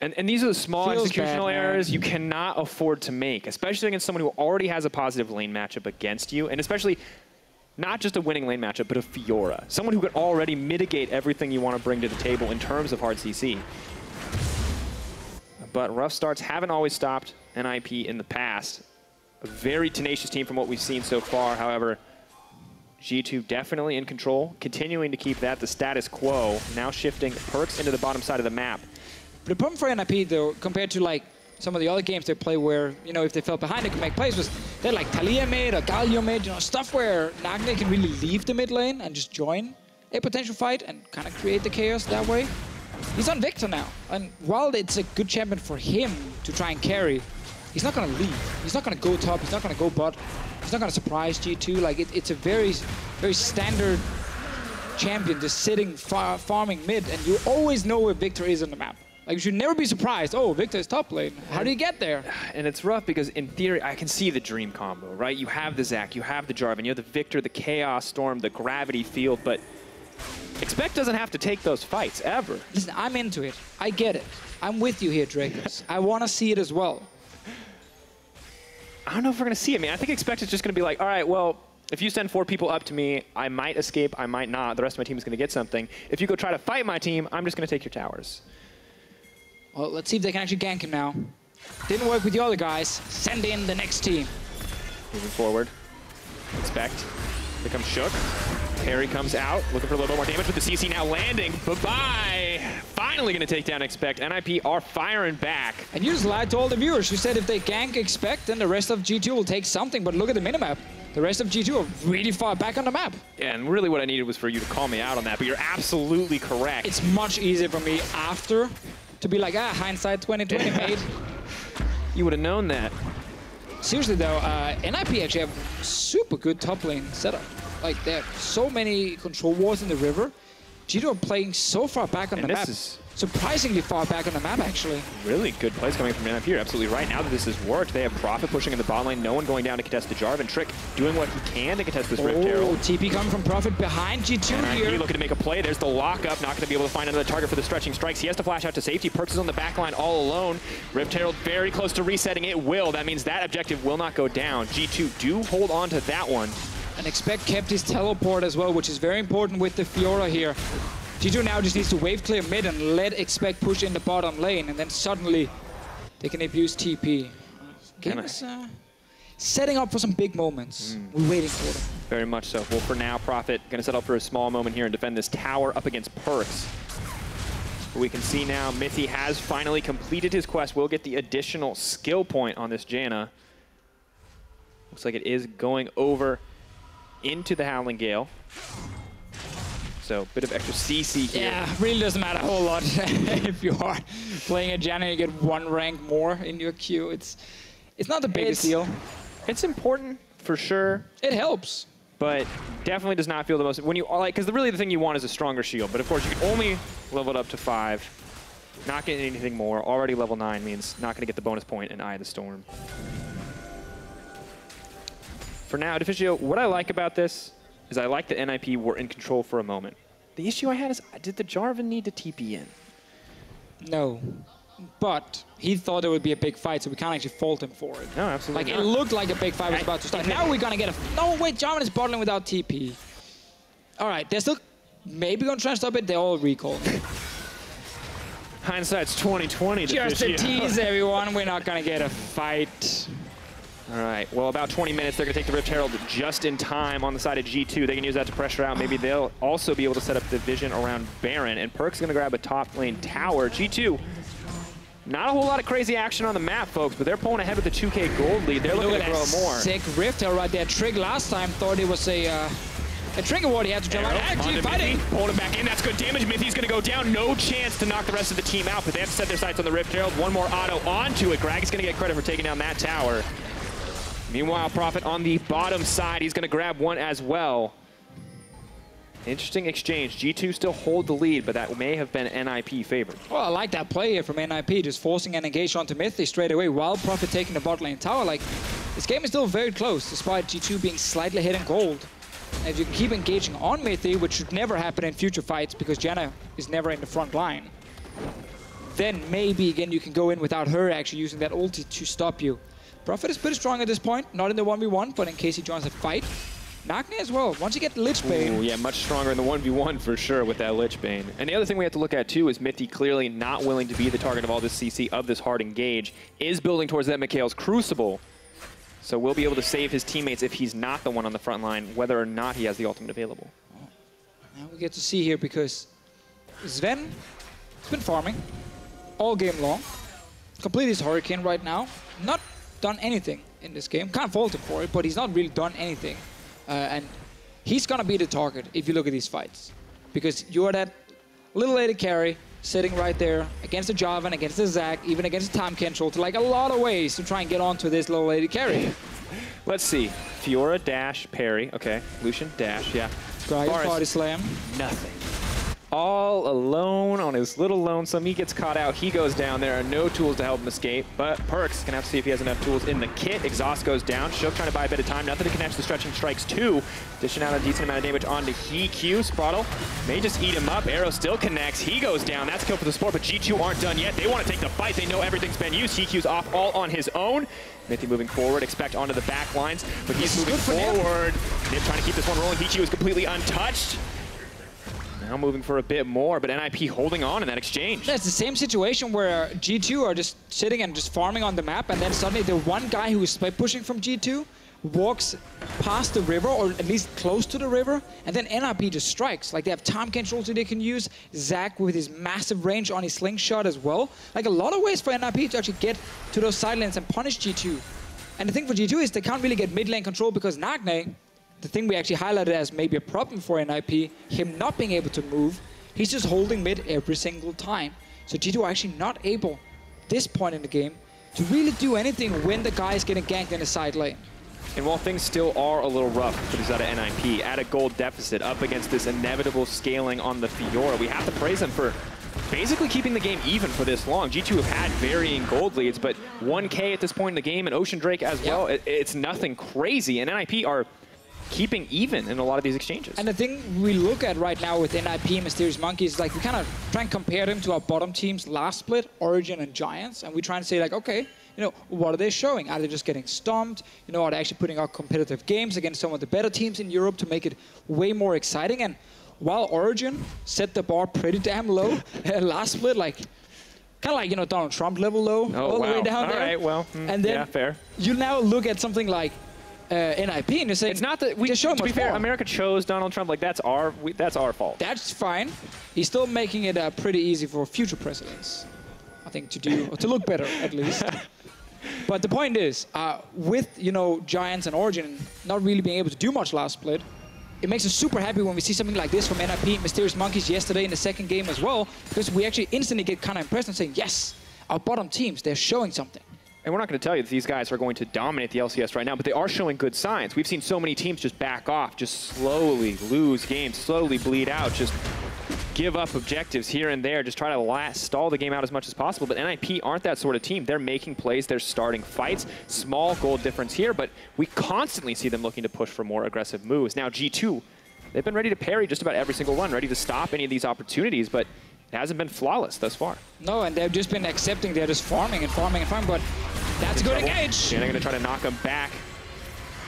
And these are the small executional errors you cannot afford to make, especially against someone who already has a positive lane matchup against you, and especially not just a winning lane matchup, but a Fiora. Someone who could already mitigate everything you want to bring to the table in terms of hard CC. But rough starts haven't always stopped NIP in the past. A very tenacious team from what we've seen so far, however. G2 definitely in control, continuing to keep that the status quo, now shifting Perks into the bottom side of the map. But the problem for NIP, though, compared to like some of the other games they play where, you know, if they fell behind, they could make plays, was they're like Talia mid or Galio mid, you know, stuff where Nagne can really leave the mid lane and just join a potential fight and kind of create the chaos that way. He's on Victor now, and while it's a good champion for him to try and carry, he's not going to leave. He's not going to go top, he's not going to go bot, he's not going to surprise G2. Like, it's a very standard champion just sitting farming mid, and you always know where Victor is on the map. Like, you should never be surprised. Oh, Victor is top lane. How do you get there? And it's rough because, in theory, I can see the dream combo, right? You have the Zac, you have the Jarvan, you have the Victor, the Chaos Storm, the Gravity Field, but Expect doesn't have to take those fights, ever. Listen, I'm into it. I get it. I'm with you here, Dracos. I want to see it as well. I don't know if we're going to see it. I mean, I think Expect is just going to be like, all right, well, if you send 4 people up to me, I might escape, I might not. The rest of my team is going to get something. If you go try to fight my team, I'm just going to take your towers. Well, let's see if they can actually gank him now. Didn't work with the other guys. Send in the next team. Moving forward. Expect. Here comes Shook. Parry comes out, looking for a little bit more damage with the CC now landing. Bye-bye. Finally going to take down Expect. NIP are firing back. And you just lied to all the viewers. You said if they gank Expect, then the rest of G2 will take something. But look at the minimap. The rest of G2 are really far back on the map. Yeah, and really what I needed was for you to call me out on that. But you're absolutely correct. It's much easier for me after to be like, hindsight 2020 made. You would have known that. Seriously though, NIP actually have super good top lane setup. Like, there are so many control wars in the river. G2 are playing so far back on the map. Surprisingly far back on the map, actually. Really good plays coming from NIP. You're absolutely right. Now that this has worked, they have Prophet pushing in the bot lane. No one going down to contest the Jarvan. Trick doing what he can to contest this Rift Herald. TP coming from Prophet behind G2 here. NIP looking to make a play. There's the lockup. Not going to be able to find another target for the stretching strikes. He has to flash out to safety. Perks is on the back line all alone. Rift Herald very close to resetting. It will. That means that objective will not go down. G2 do hold on to that one. And Expect kept his teleport as well, which is very important with the Fiora here. G2 now just needs to wave clear mid and let Expect push in the bottom lane, and then suddenly they can abuse TP. Game is setting up for some big moments. We're waiting for them. Very much so. Well, for now, Prophet going to set up for a small moment here and defend this tower up against Perks. But we can see now Mithy has finally completed his quest. We'll get the additional skill point on this Janna. Looks like it is going over into the Howling Gale. So a bit of extra CC here. Yeah, really doesn't matter a whole lot. If you are playing a Janna, you get 1 rank more in your queue. It's not the biggest deal. It's important for sure. It helps. But definitely does not feel the most, when you like, because really the thing you want is a stronger shield. But of course you can only level it up to 5. Not getting anything more. Already level 9 means not going to get the bonus point in Eye of the Storm. For now, Deficio, what I like about this is I like that NIP were in control for a moment. The issue I had is, did the Jarvan need to TP in? No. But he thought it would be a big fight, so we can't actually fault him for it. No, absolutely Like, it looked like a big fight was about to start. Now we're going to get a... No, wait, Jarvan is bottling without TP. All right, they're still maybe going to try and stop it. They're all recalled. Hindsight's 20/20. Just a tease, everyone. We're not going to get a fight. All right, well, about 20 minutes. They're going to take the Rift Herald just in time on the side of G2. They can use that to pressure out. Maybe they'll also be able to set up the vision around Baron. And Perk's going to grab a top lane tower. G2, not a whole lot of crazy action on the map, folks, but they're pulling ahead with the 2K gold lead. They're looking to grow more. Sick Rift Herald right there. Trig last time thought it was a trigger ward. He had to jump out. Actually fighting. Pulling him back in. That's good damage. Mithy's going to go down. No chance to knock the rest of the team out, but they have to set their sights on the Rift Herald. One more auto onto it. Greg is going to get credit for taking down that tower. Meanwhile, Prophet on the bottom side, he's going to grab one as well. Interesting exchange. G2 still hold the lead, but that may have been NIP favored. Well, I like that play here from NIP, just forcing an engage onto Mithy straight away while Prophet taking the bot lane tower. Like, this game is still very close, despite G2 being slightly ahead in gold. And if you keep engaging on Mithy, which should never happen in future fights because Janna is never in the front line, then maybe, again, you can go in without her actually using that ulti to stop you. Prophet is pretty strong at this point, not in the 1v1, but in case he joins the fight. Nagne as well, once you get Lich Bane. Ooh, yeah, much stronger in the 1v1 for sure with that Lich Bane. And the other thing we have to look at too is Mithy clearly not willing to be the target of all this CC, of this hard engage, is building towards that Mikhail's Crucible. So we'll be able to save his teammates if he's not the one on the front line, whether or not he has the ultimate available. Now we get to see here because Sven has been farming all game long. Complete his Hurricane right now. Not done anything in this game. Can't fault him for it, but he's not really done anything. And he's gonna be the target if you look at these fights. Because you're that little lady carry sitting right there against the Jarvan, against the Zac, even against the Time Control, to like a lot of ways to try and get onto this little lady carry. Let's see. Fiora, dash, parry. Okay. Lucian, dash, yeah. Gragas, body slam. Nothing. All alone on his little lonesome. He gets caught out. He goes down. There are no tools to help him escape, but Perks gonna have to see if he has enough tools in the kit. Exhaust goes down. Shook trying to buy a bit of time. Nothing to connect the stretching strikes too. Dishing out a decent amount of damage onto HeQ. Spraddle may just eat him up. Arrow still connects. He goes down. That's a kill for the sport, but G2 aren't done yet. They want to take the fight. They know everything's been used. HeQ's off all on his own. Mithy moving forward, Expect onto the back lines, but he's moving forward. Nip trying to keep this one rolling. HeQ is completely untouched. Now moving for a bit more, but NIP holding on in that exchange. That's the same situation where G2 are just sitting and just farming on the map, and then suddenly the one guy who is pushing from G2 walks past the river, or at least close to the river, and then NIP just strikes. Like, they have time control that they can use. Zac with his massive range on his slingshot as well. Like, a lot of ways for NIP to actually get to those side lanes and punish G2. And the thing for G2 is they can't really get mid lane control because Nagne, the thing we actually highlighted as maybe a problem for NIP, him not being able to move, he's just holding mid every single time. So G2 are actually not able, this point in the game, to really do anything when the guy is getting ganked in the side lane. And while things still are a little rough for this out of NIP, at a gold deficit, up against this inevitable scaling on the Fiora, we have to praise them for basically keeping the game even for this long. G2 have had varying gold leads, but 1K at this point in the game, and Ocean Drake as well, it's nothing crazy. And NIP are keeping even in a lot of these exchanges. And the thing we look at right now with NIP, Mysterious Monkeys, like we kind of try and compare them to our bottom teams last split, Origin and Giants, and we try and say like, okay, you know, what are they showing? Are they just getting stomped? You know, are they actually putting out competitive games against some of the better teams in Europe to make it way more exciting? And while Origin set the bar pretty damn low last split, like kind of like, you know, Donald Trump level low, all the way down there. All right, well, and then yeah, fair. You now look at something like NIP and you say, it's not that we just show to be fair, America chose Donald Trump. Like that's our fault. That's fine. He's still making it pretty easy for future presidents, I think, to do or to look better at least. But the point is, with, you know, Giants and Origin not really being able to do much last split, it makes us super happy when we see something like this from NIP, Mysterious Monkeys yesterday in the second game as well, because we actually instantly get kind of impressed and saying, yes, our bottom teams, they're showing something. And we're not going to tell you that these guys are going to dominate the LCS right now, but they are showing good signs. We've seen so many teams just back off, just slowly lose games, slowly bleed out, just give up objectives here and there, just try to stall the game out as much as possible. But NIP aren't that sort of team. They're making plays, they're starting fights. Small gold difference here, but we constantly see them looking to push for more aggressive moves. Now G2, they've been ready to parry just about every single run, ready to stop any of these opportunities, but it hasn't been flawless thus far. No, and they've just been accepting, they're just farming and farming and farming, but that's a good engage. And they're going to try to knock him back.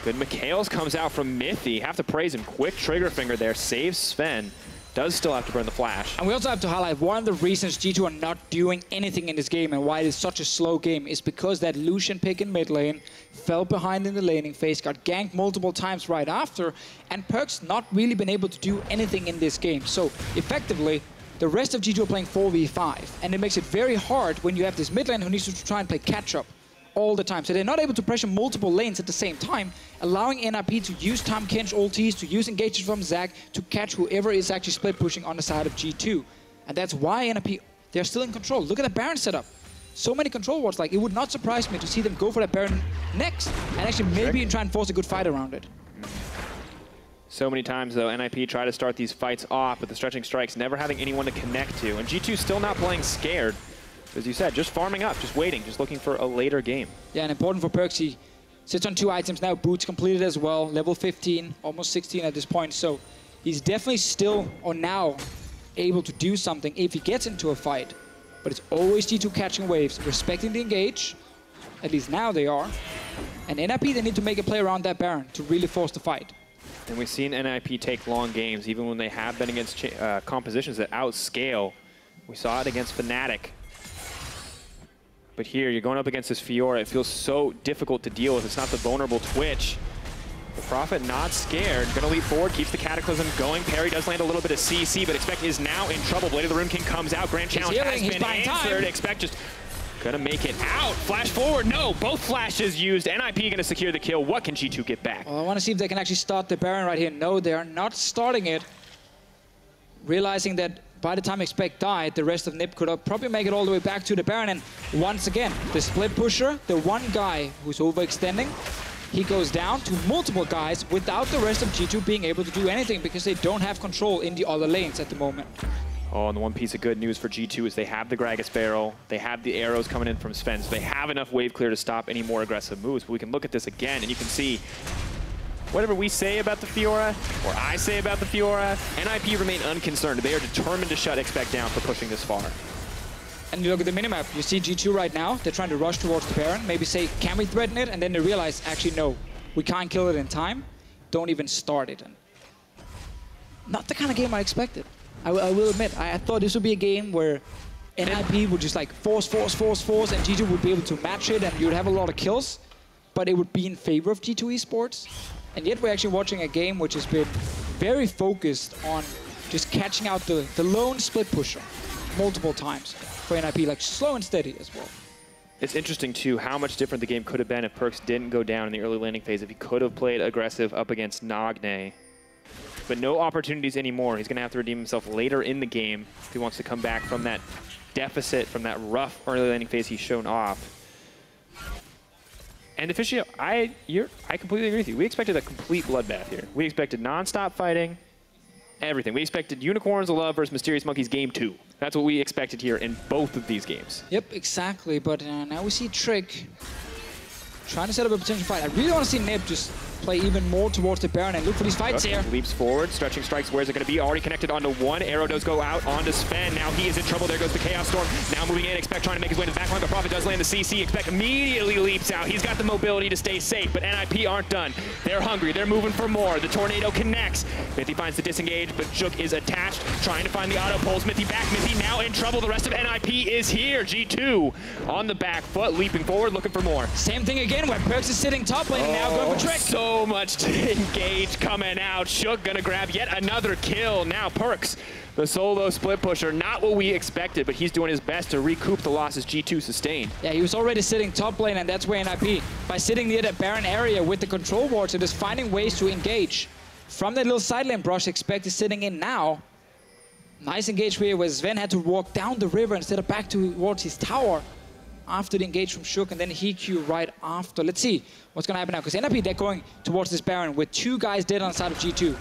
Good Mikhails comes out from Mithy. Have to praise him. Quick trigger finger there, saves Sven. Does still have to burn the flash. And we also have to highlight one of the reasons G2 are not doing anything in this game and why it is such a slow game is because that Lucian pick in mid lane fell behind in the laning phase, got ganked multiple times right after, and Perk's not really been able to do anything in this game. So effectively, the rest of G2 are playing 4v5, and it makes it very hard when you have this mid lane who needs to try and play catch-up all the time. So they're not able to pressure multiple lanes at the same time, allowing NIP to use Tahm Kench ultis, to use engages from Zac, to catch whoever is actually split pushing on the side of G2. And that's why NIP, they're still in control. Look at the Baron setup. So many control wards, like it would not surprise me to see them go for that Baron next, and actually maybe try and force a good fight around it. So many times, though, NIP try to start these fights off with the stretching strikes, never having anyone to connect to. And G2 still not playing scared. As you said, just farming up, just waiting, just looking for a later game. Yeah, and important for Perks, he sits on 2 items now, boots completed as well, level 15, almost 16 at this point. So he's definitely still, or now, able to do something if he gets into a fight. But it's always G2 catching waves, respecting the engage. At least now they are. And NIP, they need to make a play around that Baron to really force the fight. And we've seen NIP take long games, even when they have been against compositions that outscale. We saw it against Fnatic. But here, you're going up against this Fiora. It feels so difficult to deal with. It's not the vulnerable Twitch. The Prophet not scared. Going to leap forward, keeps the Cataclysm going. Parry does land a little bit of CC, but Expect is now in trouble. Blade of the Rune King comes out. Grand Challenge has been answered. Expect just going to make it out. Flash forward. No, both flashes used. NIP going to secure the kill. What can G2 get back? Well, I want to see if they can actually start the Baron right here. No, they are not starting it. Realizing that by the time Expect died, the rest of NIP could probably make it all the way back to the Baron. And once again, the split pusher, the one guy who's overextending, he goes down to multiple guys without the rest of G2 being able to do anything because they don't have control in the other lanes at the moment. Oh, and the one piece of good news for G2 is they have the Gragas barrel, they have the arrows coming in from Sven, so they have enough wave clear to stop any more aggressive moves. But we can look at this again, and you can see whatever we say about the Fiora, or I say about the Fiora, NIP remain unconcerned. They are determined to shut Expect down for pushing this far. And you look at the minimap, you see G2 right now, they're trying to rush towards the Baron, maybe say, can we threaten it? And then they realize, actually, no, we can't kill it in time. Don't even start it. And not the kind of game I expected. I will admit, I thought this would be a game where NIP would just like force, and G2 would be able to match it, and you would have a lot of kills, but it would be in favor of G2 Esports. And yet we're actually watching a game which has been very focused on just catching out the lone split pusher multiple times for NIP, like slow and steady as well. It's interesting, too, how much different the game could have been if Perks didn't go down in the early landing phase, if he could have played aggressive up against Nagne. But no opportunities anymore. He's going to have to redeem himself later in the game if he wants to come back from that deficit, from that rough early landing phase he's shown off. And Deficio, I completely agree with you. We expected a complete bloodbath here. We expected non-stop fighting, everything. We expected Unicorns of Love versus Mysterious Monkeys Game 2. That's what we expected here in both of these games. Yep, exactly. But now we see Trick trying to set up a potential fight. I really want to see Nib just play even more towards the Baron and look for these fights here. Leaps forward, stretching strikes. Where's it going to be? Already connected onto one. Arrow does go out onto Sven. Now he is in trouble. There goes the Chaos Storm. Now moving in. Expect trying to make his way to the back line, but Prophet does land the CC. Expect immediately leaps out. He's got the mobility to stay safe, but NIP aren't done. They're hungry. They're moving for more. The Tornado connects. Smithy finds the disengage, but Shook is attached, trying to find the auto pull. Smithy back. Smithy now in trouble. The rest of NIP is here. G2 on the back foot, leaping forward, looking for more. Same thing again, where Perks is sitting top lane and now going for Trick. So much to engage coming out. Shook gonna grab yet another kill. Now Perks, the solo split pusher, not what we expected, but he's doing his best to recoup the losses G2 sustained. Yeah, he was already sitting top lane, and that's where NIP, by sitting near that Baron area with the control wards, it is finding ways to engage. From that little side lane brush, Expect is sitting in now. Nice engage here where Sven had to walk down the river instead of back towards his tower after the engage from Shook, and then he Q right after. Let's see what's going to happen now, because NIP, they're going towards this Baron with 2 guys dead on the side of G2.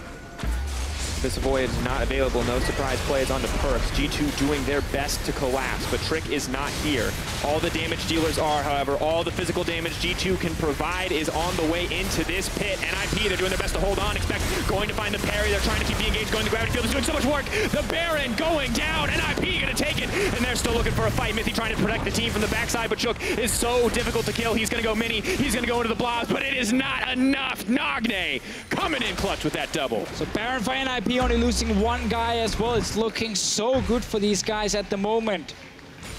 This avoid is not available. No surprise plays onto Perks. G2 doing their best to collapse, but Trick is not here. All the damage dealers are, however, all the physical damage G2 can provide is on the way into this pit. NIP, they're doing their best to hold on. Expect going to find the parry. They're trying to keep the engage going. The gravity field is doing so much work. The Baron going down. NIP gonna take it, and they're still looking for a fight. Mythy trying to protect the team from the backside, but Shook is so difficult to kill. He's gonna go mini. He's gonna go into the blobs, but it is not enough. Nagne coming in clutch with that double. So Baron for NIP only losing 1 guy as well. It's looking so good for these guys at the moment.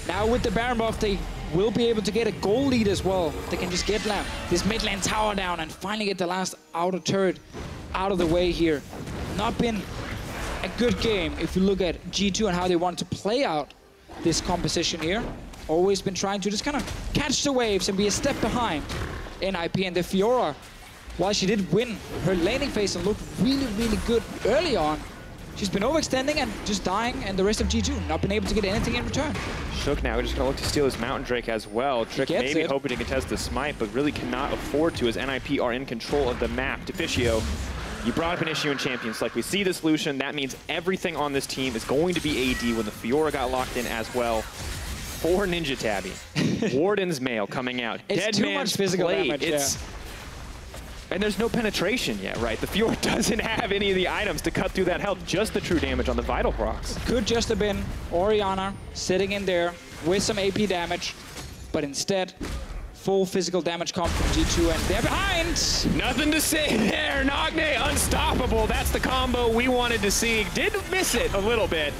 Now with the Baron buff, they will be able to get a goal lead as well. They can just get this mid lane tower down and finally get the last outer turret out of the way here. Not been a good game if you look at G2 and how they want to play out this composition here. Always been trying to just kind of catch the waves and be a step behind NIP. And the Fiora, while she did win her laning phase and looked really, really good early on, she's been overextending and just dying, and the rest of G2 not been able to get anything in return. Shook now just gonna look to steal his Mountain Drake as well. Trick maybe hoping to contest the smite, but really cannot afford to as NIP are in control of the map. Deficio, you brought up an issue in Champions. Like, we see the solution. That means everything on this team is going to be AD when the Fiora got locked in as well. 4 Ninja Tabby. Warden's Mail coming out. It's Dead too Man's much physical Blade. damage. And there's no penetration yet, right? The Fiora doesn't have any of the items to cut through that health, just the true damage on the Vital procs. Could just have been Orianna sitting in there with some AP damage, but instead, full physical damage comp from G2, and they're behind! Nothing to say there. Nagne unstoppable. That's the combo we wanted to see. Did miss it a little bit,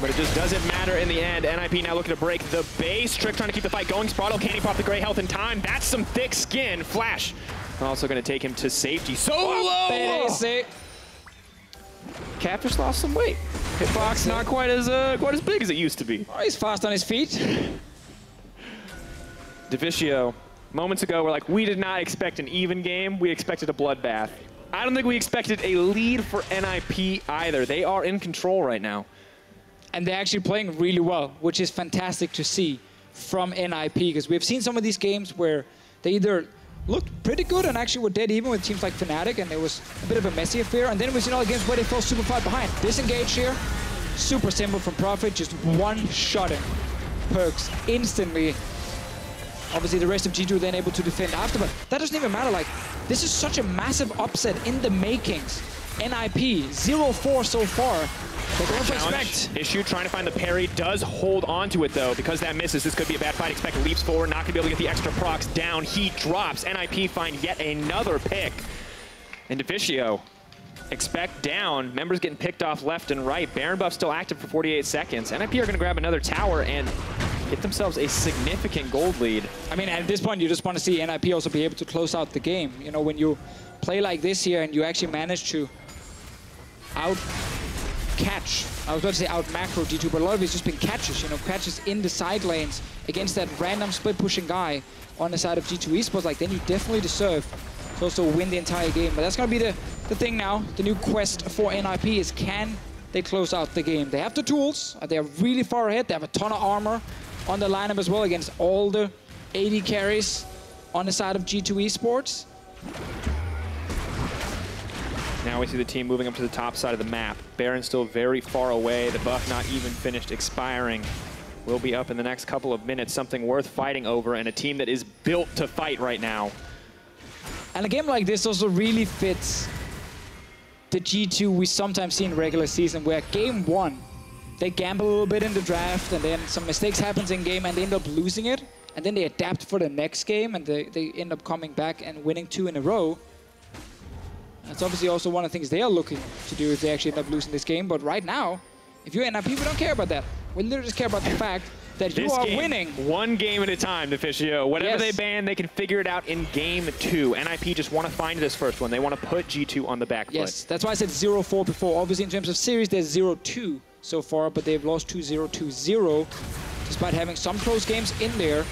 but it just doesn't matter in the end. NIP now looking to break the base. Trick trying to keep the fight going. Spraddle, can he pop the gray health in time? That's some thick skin. Flash also going to take him to safety. Solo! Cap just lost some weight. Hitbox not quite as big as it used to be. Oh, he's fast on his feet. Deficio, moments ago, we're like, we did not expect an even game. We expected a bloodbath. I don't think we expected a lead for NIP either. They are in control right now. And they're actually playing really well, which is fantastic to see from NIP, because we've seen some of these games where they either looked pretty good and actually were dead even with teams like Fnatic, and it was a bit of a messy affair. And then we've seen all the games where they fell super far behind. Disengage here, super simple from Prophet, just one-shotting Perks instantly. Obviously, the rest of G2 then able to defend after, but that doesn't even matter. Like, this is such a massive upset in the makings. NIP, 0-4 so far. They're going for Expect. Issue trying to find the parry, does hold on to it though. Because that misses, this could be a bad fight. Expect leaps forward, not gonna be able to get the extra procs down. He drops. NIP find yet another pick. And Deficio, Expect down. Members getting picked off left and right. Baron buff still active for 48 seconds. NIP are gonna grab another tower and get themselves a significant gold lead. I mean, at this point, you just want to see NIP also be able to close out the game. You know, when you play like this here and you actually manage to out-catch, I was about to say out-macro G2, but a lot of it's just been catches, you know, catches in the side lanes against that random split-pushing guy on the side of G2 Esports. Like, then you definitely deserve to also win the entire game. But that's going to be the thing now. The new quest for NIP is, can they close out the game? They have the tools. They are really far ahead. They have a ton of armor on the lineup as well against all the AD carries. on the side of G2 Esports. Now we see the team moving up to the top side of the map. Baron still very far away. The buff not even finished expiring. Will be up in the next couple of minutes. Something worth fighting over, and a team that is built to fight right now. And a game like this also really fits the G2 we sometimes see in regular season, where game 1, they gamble a little bit in the draft, and then some mistakes happens in game, and they end up losing it. And then they adapt for the next game, and they end up coming back and winning 2 in a row. That's obviously also one of the things they are looking to do if they actually end up losing this game. But right now, if you're NIP, we don't care about that. We literally just care about the fact that you are winning. One game at a time, Deficio. Whatever Yes. they ban, they can figure it out in game 2. NIP just want to find this first one. They want to put G2 on the back foot. Yes, that's why I said 0-4 before. Obviously, in terms of series, there's 0-2 so far, but they've lost 2-0, 2-0, despite having some close games in there,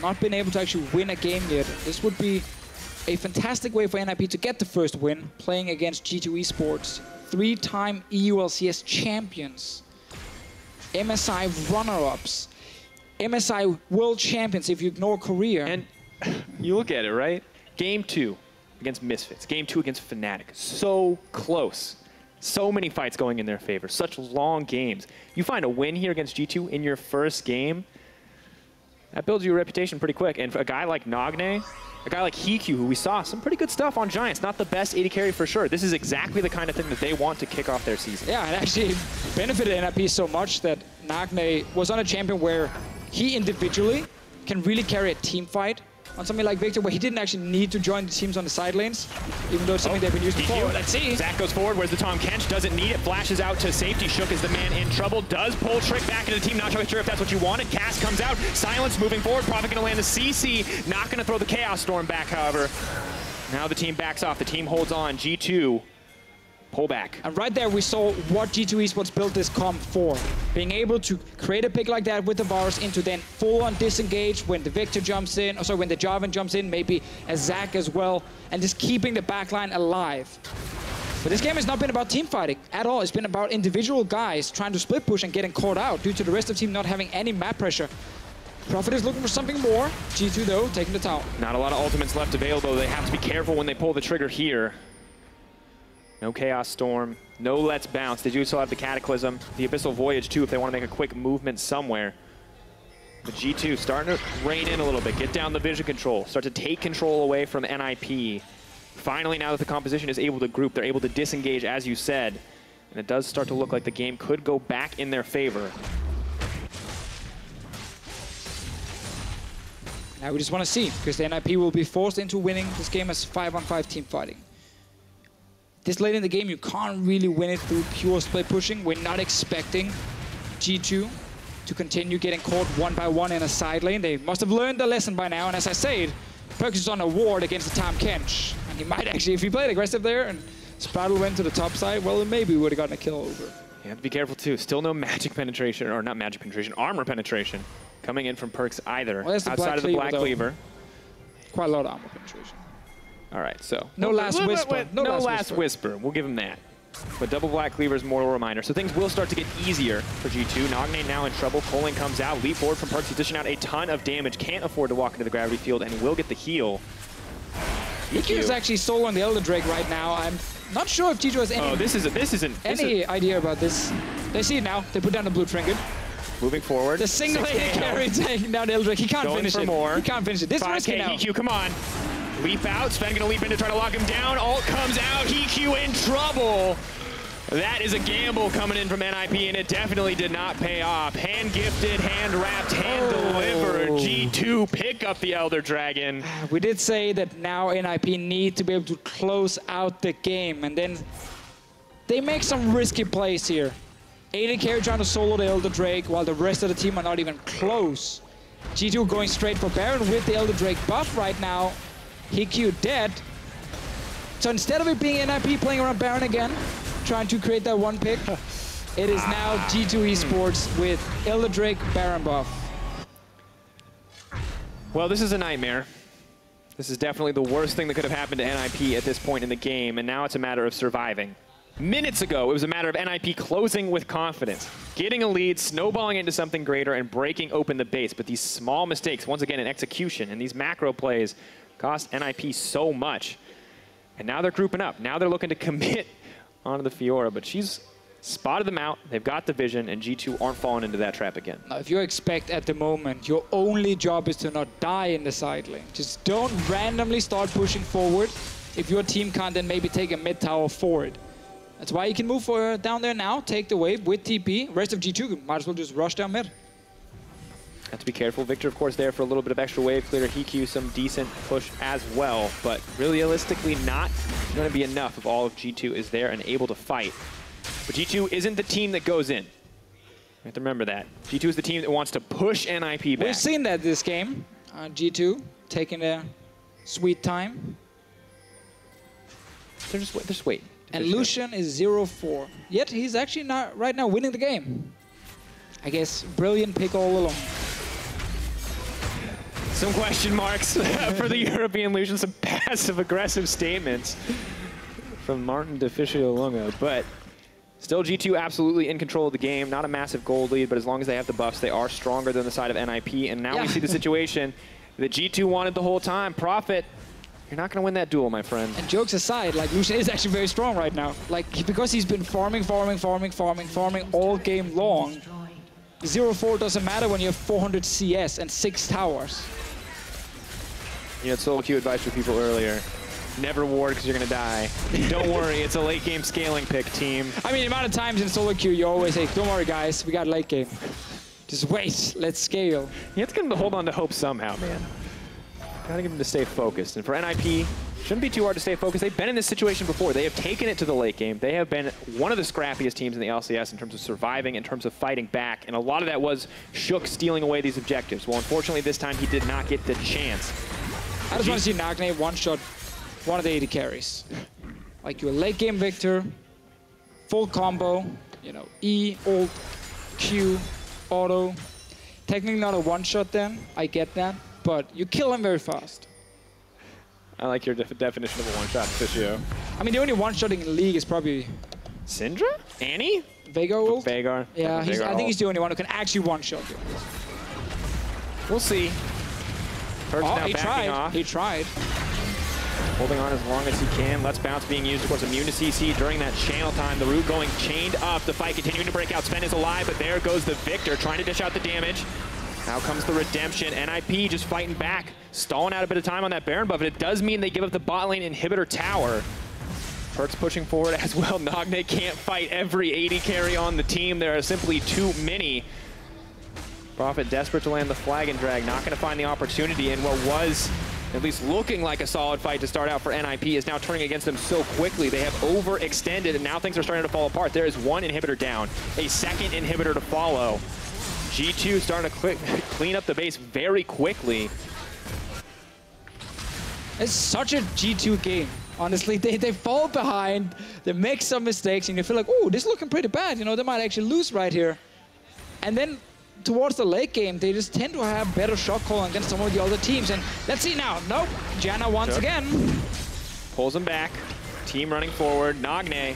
not been able to actually win a game yet. This would be a fantastic way for NIP to get the first win, playing against G2 Esports, 3-time EULCS champions, MSI runner-ups, MSI world champions if you ignore Korea. And you look at it, right? Game 2 against Misfits. Game 2 against Fnatic. So close. So many fights going in their favor. Such long games. You find a win here against G2 in your first game, that builds you a reputation pretty quick. And for a guy like Nagne, a guy like Hikyu, who we saw some pretty good stuff on Giants, not the best AD carry for sure. This is exactly the kind of thing that they want to kick off their season. Yeah, it actually benefited NIP so much that Nagne was on a champion where he individually can really carry a team fight on something like Victor, where he didn't actually need to join the teams on the side lanes, even though it's something they've been using before. Let's see. Zach goes forward. Where's the Tom Kench? Doesn't need it. Flashes out to safety. Shook is the man in trouble. Does pull Trick back into the team. Not sure if that's what you wanted. Cass comes out. Silence moving forward. Prophet going to land the CC. Not going to throw the Chaos Storm back, however. Now the team backs off. The team holds on. G2 pull back. And right there, we saw what G2 Esports built this comp for. Being able to create a pick like that with the Varus into then full-on disengage when the Victor jumps in, or sorry, when the Jarvan jumps in, maybe a Zac as well, and just keeping the backline alive. But this game has not been about team fighting at all. It's been about individual guys trying to split push and getting caught out due to the rest of the team not having any map pressure. Prophet is looking for something more. G2, though, taking the tower. Not a lot of ultimates left available. They have to be careful when they pull the trigger here. No Chaos Storm, no Let's Bounce. They do still have the Cataclysm, the Abyssal Voyage too if they want to make a quick movement somewhere. But G2 starting to rein in a little bit, get down the vision control, start to take control away from NIP. Finally, now that the composition is able to group, they're able to disengage, as you said. And it does start to look like the game could go back in their favor. Now we just want to see, because the NIP will be forced into winning this game as 5-on-5 team fighting. This late in the game, you can't really win it through pure split pushing. We're not expecting G2 to continue getting caught one by one in a side lane. They must have learned the lesson by now. And as I said, Perkz is on a ward against the Tom Kench. And he might actually, if he played aggressive there and Spraddle went to the top side, well, maybe we would have gotten a kill over. You have to be careful too. Still no magic penetration, or not magic penetration, armor penetration coming in from Perkz either. Well, outside of the Black Cleaver. Quite a lot of armor penetration. All right, so no last whisper. No last whisper. We'll give him that. But double Black Cleaver is more a reminder. So things will start to get easier for G2. Nagne now in trouble. Colin comes out. Leap forward from Perkz. He's dishing out a ton of damage. Can't afford to walk into the gravity field, and he will get the heal. EQ is actually solo on the Elder Drake right now. I'm not sure if G2 has any idea about this. They see it now. They put down the blue trinket. Moving forward. The single-handed carry taking down the Elder Drake. He can't finish it. More. He can't finish it. This is risky now. EQ, come on. Leap out. Sven gonna leap in to try to lock him down. Ult comes out. EQ in trouble. That is a gamble coming in from NIP, and it definitely did not pay off. Hand-gifted, hand-wrapped, hand-delivered. G2 pick up the Elder Dragon. We did say that now NIP need to be able to close out the game, and then they make some risky plays here. AD carry trying to solo the Elder Drake, while the rest of the team are not even close. G2 going straight for Baron with the Elder Drake buff right now. Hikyu dead. So instead of it being NIP playing around Baron again, trying to create that one pick, it is now G2 Esports with Elder Drake Baron buff. Well, this is a nightmare. This is definitely the worst thing that could have happened to NIP at this point in the game, and now it's a matter of surviving. Minutes ago, it was a matter of NIP closing with confidence, getting a lead, snowballing into something greater, and breaking open the base. But these small mistakes, once again, in execution, and these macro plays cost NIP so much. And now they're grouping up. Now they're looking to commit onto the Fiora, but she's spotted them out. They've got the vision, and G2 aren't falling into that trap again. Now, if you expect at the moment, your only job is to not die in the side lane. Just don't randomly start pushing forward if your team can't then maybe take a mid tower forward. That's why you can move down there now, take the wave with TP. Rest of G2 might as well just rush down mid. Have to be careful. Victor, of course, there for a little bit of extra wave clear. Hikyu, some decent push as well, but realistically not going to be enough if all of G2 is there and able to fight. But G2 isn't the team that goes in. You have to remember that. G2 is the team that wants to push NIP back. We've seen that this game. G2 taking their sweet time. They're just waiting. And Lucian is 0-4. Yet he's actually not right now winning the game. I guess brilliant pick all along. Some question marks for the European Lucian. Some passive-aggressive statements from Martin Deficio Lunga. But still G2 absolutely in control of the game. Not a massive gold lead, but as long as they have the buffs, they are stronger than the side of NIP. And now we see the situation that G2 wanted the whole time. Prophet, you're not going to win that duel, my friend. And jokes aside, like, Lucian is actually very strong right now. Like, because he's been farming all game long. 0-4 doesn't matter when you have 400 CS and 6 towers. You had solo queue advice for people earlier. Never ward because you're going to die. Don't worry, it's a late game scaling pick, team. I mean, the amount of times in solo queue you always say, don't worry, guys, we got late game. Just wait, let's scale. You have to get him to hold on to hope somehow, man. Gotta get him to stay focused. And for NIP, shouldn't be too hard to stay focused. They've been in this situation before. They have taken it to the late game. They have been one of the scrappiest teams in the LCS in terms of surviving, in terms of fighting back. And a lot of that was Shook stealing away these objectives. Well, unfortunately, this time he did not get the chance. I just want to see Nagne one-shot one of the 80 carries. Like, you're a late game Victor, full combo, you know, E, ult, Q, auto. Technically not a one-shot then, I get that. But you kill him very fast. I like your definition of a one-shot, Fischio. I mean, the only one-shotting in the league is probably... Syndra? Annie? Veigar ult? Veigar. Yeah, I think he's the only one who can actually one-shot you. We'll see. Perk's now he backing tried. off. He tried. Holding on as long as he can. Let's bounce being used, of course, immune to CC during that channel time. The root going chained up. The fight continuing to break out. Sven is alive, but there goes the Victor trying to dish out the damage. Now comes the redemption. NIP just fighting back, stalling out a bit of time on that Baron buff. But it does mean they give up the bot lane inhibitor tower. Perk's pushing forward as well. Nagne can't fight every 80 carry on the team. There are simply too many. Prophet desperate to land the flag and drag. Not going to find the opportunity in what was at least looking like a solid fight to start out for NIP is now turning against them so quickly. They have overextended, and now things are starting to fall apart. There is one inhibitor down, a second inhibitor to follow. G2 starting to clean up the base very quickly. It's such a G2 game. Honestly, they fall behind, they make some mistakes, and you feel like, oh, this is looking pretty bad. You know, they might actually lose right here. And then towards the late game, they just tend to have better shot calling against some of the other teams. And let's see now. Nope. Janna once again. Pulls him back. Team running forward. Nagne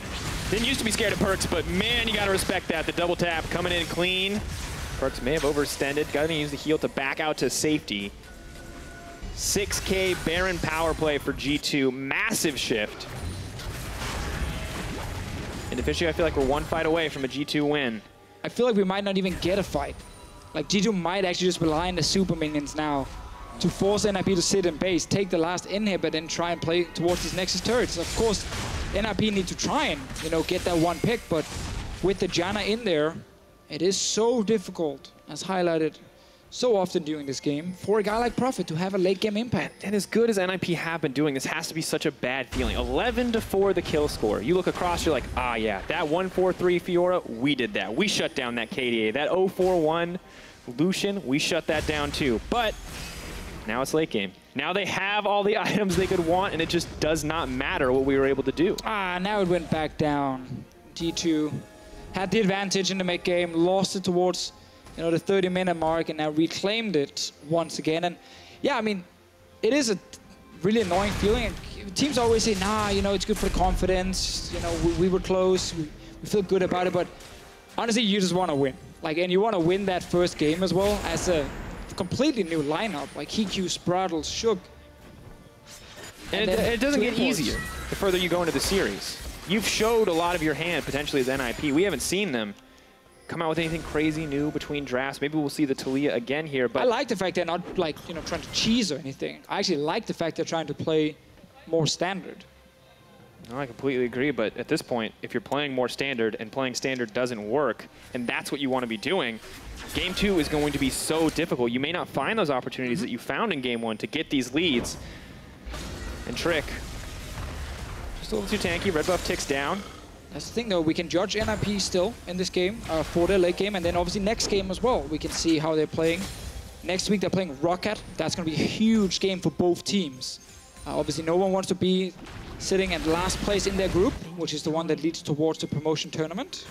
didn't used to be scared of Perks, but man, you got to respect that. The double tap coming in clean. Perks may have overextended. Got to use the heal to back out to safety. 6K Baron power play for G2. Massive shift. And officially, I feel like we're one fight away from a G2 win. I feel like we might not even get a fight. Like, G2 might actually just rely on the super minions now to force NIP to sit in base, take the last inhibit, and try and play towards these Nexus turrets. Of course, NIP need to try and, you know, get that one pick, but with the Janna in there, it is so difficult, as highlighted so often during this game, for a guy like Prophet to have a late game impact. And as good as NIP have been doing, this has to be such a bad feeling. 11-4 the kill score. You look across, you're like, ah, yeah, that 1-4-3 Fiora, we did that. We shut down that KDA. That 0-4-1 Lucian, we shut that down too. But now it's late game. Now they have all the items they could want, and it just does not matter what we were able to do. Ah, now it went back down. G2 had the advantage in the mid game, lost it towards, you know, the 30-minute mark, and now reclaimed it once again. And yeah, I mean, it is a really annoying feeling. teams always say, nah, you know, it's good for the confidence. You know, we were close. We feel good about it. But honestly, you just want to win. Like, and you want to win that first game as well as a completely new lineup. Like Hikyu, Spraddle, Shook. And it doesn't get easier the further you go into the series. You've showed a lot of your hand potentially as NIP. We haven't seen them come out with anything crazy new between drafts. Maybe we'll see the Taliyah again here, but I like the fact they're not like, you know, trying to cheese or anything. I actually like the fact they're trying to play more standard. No, I completely agree, but at this point, if you're playing more standard and playing standard doesn't work, and that's what you want to be doing, Game 2 is going to be so difficult. You may not find those opportunities that you found in Game 1 to get these leads. And Trick, just a little too tanky. Red buff ticks down. That's the thing, though. We can judge NIP still in this game for their late game, and then obviously next game as well. We can see how they're playing. Next week, they're playing Rocket. That's going to be a huge game for both teams. Obviously, no one wants to be sitting at last place in their group, which is the one that leads towards the promotion tournament.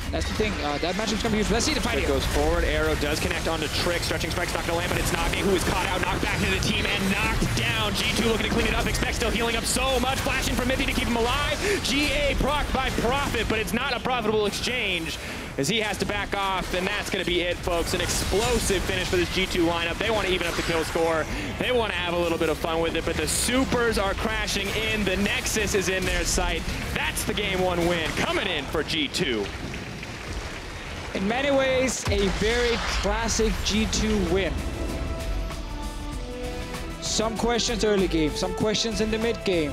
And that's the thing. That matchup's going to be huge. Let's see the fight here. Goes forward. Arrow does connect onto Trick. Stretching Spike's not going to land, but it's Nage who is caught out, knocked back into the team, and knocked down. G2 looking to clean it up. Expect still healing up so much. Flashing from Mithy to keep him alive. GA proc by Profit, but it's not a profitable exchange as he has to back off, and that's going to be it, folks. An explosive finish for this G2 lineup. They want to even up the kill score. They want to have a little bit of fun with it, but the supers are crashing in. The Nexus is in their sight. That's the Game 1 win coming in for G2. In many ways, a very classic G2 win. Some questions early game, some questions in the mid game,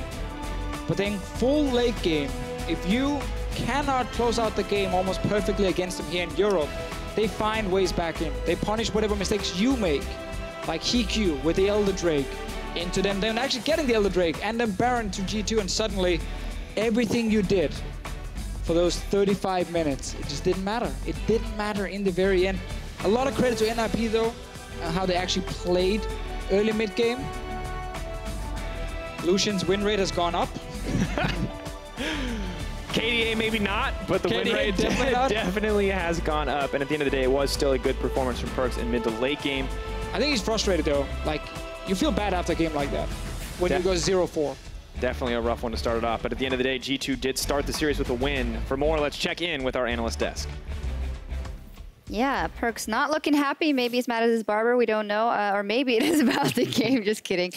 but then full late game, if you cannot close out the game almost perfectly against them here in Europe, they find ways back in. They punish whatever mistakes you make, like Hikyu with the Elder Drake into them, then actually getting the Elder Drake and then Baron to G2, and suddenly everything you did for those 35 minutes, it just didn't matter. It didn't matter in the very end. A lot of credit to NIP though, how they actually played early mid game. Lucian's win rate has gone up. KDA maybe not, but the win rate definitely has gone up. And at the end of the day, it was still a good performance from Perkz in mid to late game. I think he's frustrated though. Like, you feel bad after a game like that when you go 0-4. Definitely a rough one to start it off, but at the end of the day, G2 did start the series with a win. For more, let's check in with our analyst desk. Yeah, Perkz not looking happy. Maybe he's mad at his barber. We don't know. Or maybe it is about the game. Just kidding.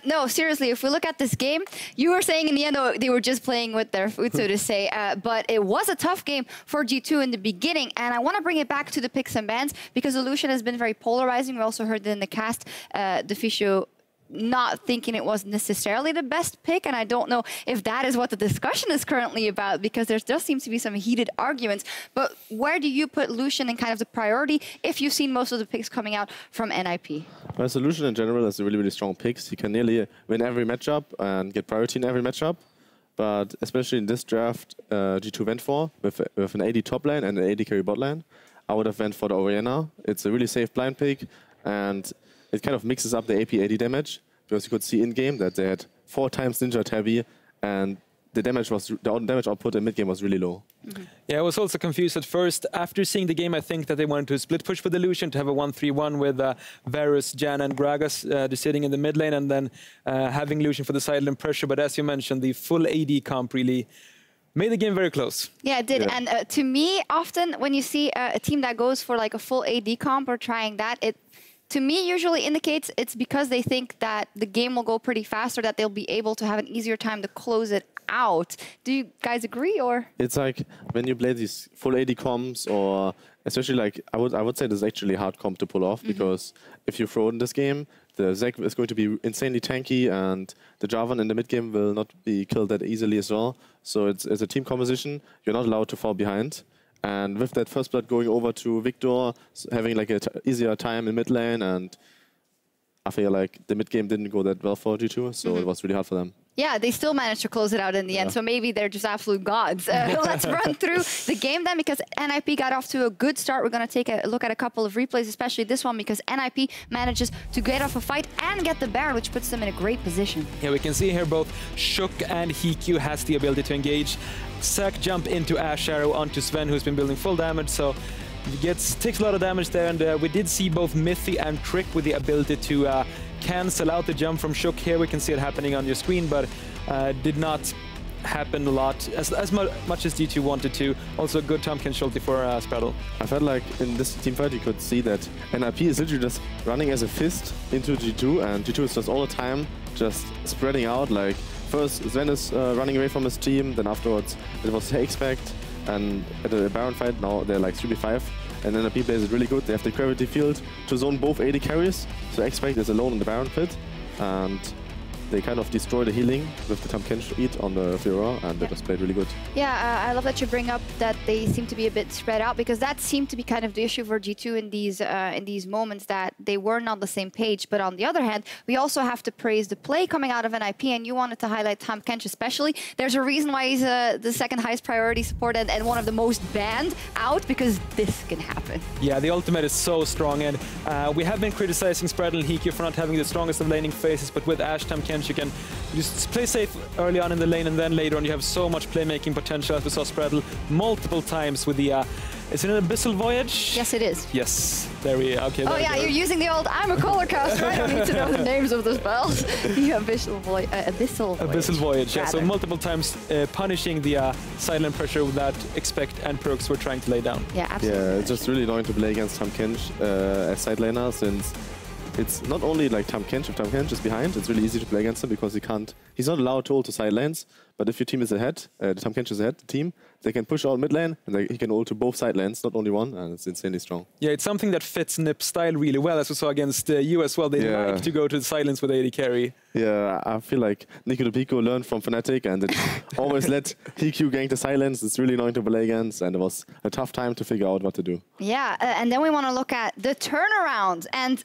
No, seriously, if we look at this game, you were saying in the end, though, they were just playing with their food, so to say. But it was a tough game for G2 in the beginning. And I want to bring it back to the picks and bans because Illusion has been very polarizing. We also heard it in the cast. Deficio not thinking it was necessarily the best pick, and I don't know if that is what the discussion is currently about because there does seem to be some heated arguments. But where do you put Lucian in kind of the priority if you've seen most of the picks coming out from NIP? Well, so Lucian in general has a really, really strong picks. He can nearly win every matchup and get priority in every matchup. But especially in this draft, G2 went for with an AD top lane and an AD carry bot lane. I would have went for the Orianna. It's a really safe blind pick, and it kind of mixes up the AP AD damage, because you could see in-game that they had 4 times Ninja Tabby, and the damage output in mid-game was really low. Yeah, I was also confused at first. After seeing the game, I think that they wanted to split push with Illusion to have a 1-3-1 with Varus, Jan, and Gragas sitting in the mid lane, and then having Lucian for the side lane pressure. But as you mentioned, the full AD comp really made the game very close. Yeah, it did. Yeah. And to me, often when you see a team that goes for like a full AD comp or trying that, it to me usually indicates it's because they think that the game will go pretty fast or that they'll be able to have an easier time to close it out. Do you guys agree, or? It's like when you play these full AD comps, or especially like I would say this is actually a hard comp to pull off, because if you throw in this game, the Zek is going to be insanely tanky, and the Jarvan in the mid game will not be killed that easily as well. So it's a team composition. You're not allowed to fall behind. And with that first blood going over to Victor, having like an easier time in mid lane, and I feel like the mid game didn't go that well for G2, so it was really hard for them. Yeah, they still managed to close it out in the end, so maybe they're just absolute gods. Let's run through the game then, because NIP got off to a good start. We're going to take a look at a couple of replays, especially this one, because NIP manages to get off a fight and get the Baron, which puts them in a great position. Yeah, we can see here both Shook and Hikyu has the ability to engage. Zac jump into Ash Arrow onto Sven, who's been building full damage, so he takes a lot of damage there, and we did see both Mithy and Trick with the ability to cancel out the jump from Shook here. We can see it happening on your screen, but did not happen a lot, as much as G2 wanted to. Also, good Tom Kench for Spraddle. I felt like in this teamfight you could see that NIP is literally just running as a fist into G2, and G2 is just all the time just spreading out. Like first Sven is running away from his team, then afterwards it was Expect, and at the Baron fight now they're like 3v5, and NIP plays it really good. They have the gravity field to zone both AD carries, so Expect is alone in the Baron pit, and they kind of destroy the healing with the Tom Kench eat on the Fiora, and they just played really good. Yeah, I love that you bring up that they seem to be a bit spread out, because that seemed to be kind of the issue for G2 in these moments, that they weren't on the same page. But on the other hand, we also have to praise the play coming out of NIP, and you wanted to highlight Tom Kench especially. There's a reason why he's the second highest priority support and one of the most banned out, because this can happen. Yeah, the ultimate is so strong, and we have been criticizing Spraddle and Hikyu for not having the strongest of laning phases, but with Ashe, Tom Kench, you can just play safe early on in the lane, and then later on you have so much playmaking potential, as we saw Spraddle multiple times with the... is it an Abyssal Voyage? Yes, it is. Yes. There we are. Okay. Oh yeah, you're using the old I'm a color caster, I don't need to know the names of the spells. The Abyssal Voyage. Abyssal Voyage, yeah. So multiple times punishing the silent pressure that Expect and Perks were trying to lay down. Yeah, absolutely. Yeah, it's just really annoying to play against Tom Kench as side laner, since it's not only like Tom Kench. If Tom Kench is behind, it's really easy to play against him because he's not allowed to ult to side lanes. But if your team is ahead, Tom Kench is ahead, the team, they can push out mid lane, and he can ult to both side lanes, not only one, and it's insanely strong. Yeah, it's something that fits NIP's style really well, as we saw against you as well. They like to go to the silence with AD carry. Yeah, I feel like Nico de Pico learned from Fnatic, and it always let Hikyu gank the silence. It's really annoying to play against, and it was a tough time to figure out what to do. Yeah, and then we want to look at the turnaround, and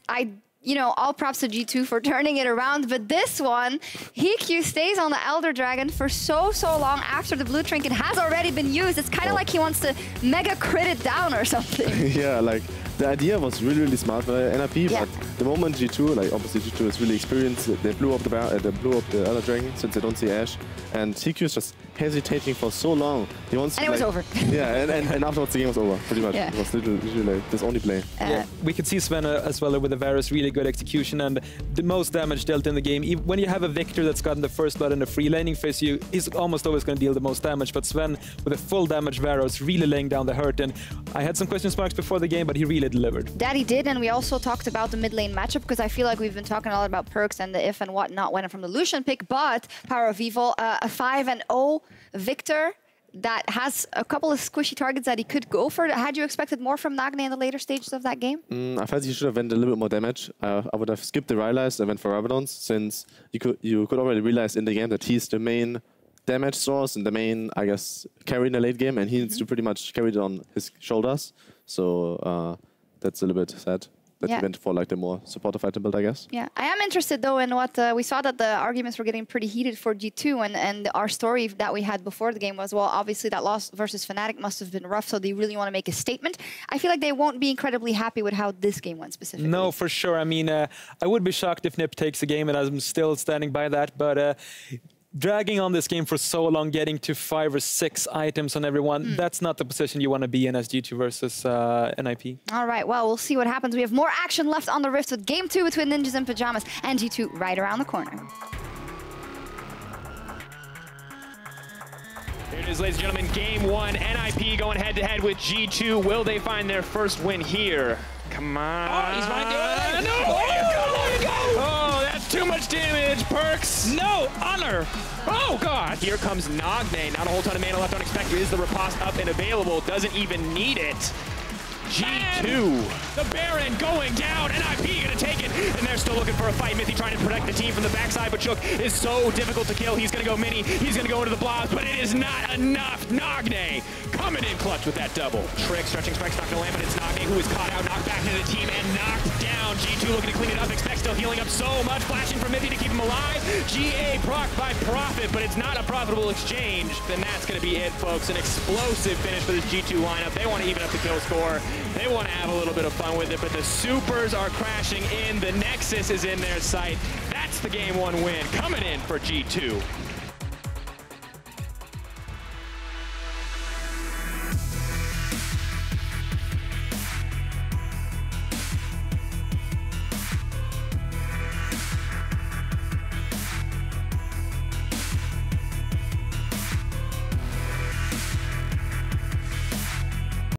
you know, all props to G2 for turning it around, but this one, Hikyu stays on the Elder Dragon for so long after the blue trinket has already been used. It's kind of like he wants to mega crit it down or something. Yeah, like the idea was really smart for NIP, but the moment G2, like obviously G2 is really experienced, they blew up the Elder Dragon since they don't see Ashe, and Hikyu is just hesitating for so long. He wants and to, it was over. Yeah, and afterwards the game was over, pretty much. Yeah. It was literally like this only play. Yeah, we could see Sven as well with the Varus, really good execution and the most damage dealt in the game. When you have a Victor that's gotten the first blood in the free laning phase, he's almost always going to deal the most damage, but Sven with a full damage Varus really laying down the hurt, and I had some question marks before the game, but he really delivered. That he did, and we also talked about the mid lane matchup, because I feel like we've been talking a lot about Perks and the if and whatnot when from the Lucian pick, but Power of Evil, a 5-0 Victor that has a couple of squishy targets that he could go for. Had you expected more from Nagne in the later stages of that game? I felt he should have went a little bit more damage. I would have skipped the Rylai's and went for Rabadons, since you could already realize in the game that he's the main damage source and the main, I guess, carry in the late game, and he needs to pretty much carry it on his shoulders. So that's a little bit sad. That he went for like the more supportive item build, I guess. Yeah, I am interested though in what we saw, that the arguments were getting pretty heated for G2, and our story that we had before the game was, well, obviously that loss versus Fnatic must have been rough, so they really want to make a statement. I feel like they won't be incredibly happy with how this game went specifically. No, for sure. I mean, I would be shocked if NIP takes a game, and I'm still standing by that, but dragging on this game for so long, getting to 5 or 6 items on everyone, that's not the position you want to be in as G2 versus NIP. All right, well, we'll see what happens. We have more action left on the Rift with Game 2 between Ninjas and Pyjamas and G2 right around the corner. Here it is, ladies and gentlemen, Game 1, NIP going head-to-head with G2. Will they find their first win here? Come on. Oh, he's right there. No! There you go! Oh, that's too much damage, Perks. No, Honor. Oh, God. Here comes Nagne. Not a whole ton of mana left on Expector. Is the riposte up and available? Doesn't even need it. G2. The Baron going down. NIP going to take it. And they're still looking for a fight. Mithy trying to protect the team from the backside, but Chook is so difficult to kill. He's going to go mini. He's going to go into the blobs, but it is not enough. Nagne coming in clutch with that double. Trick, stretching Spike's not going to land, but it's Nagne who is caught out, knocked back into the team, and knocked down. G2 looking to clean it up. Expect still healing up so much. Flashing from Mithy to keep him alive. GA proc by Profit, but it's not a profitable exchange. Then that's going to be it, folks. An explosive finish for this G2 lineup. They want to even up the kill score. They want to have a little bit of fun with it, but the supers are crashing in. The Nexus is in their sight. That's the Game 1 win coming in for G2.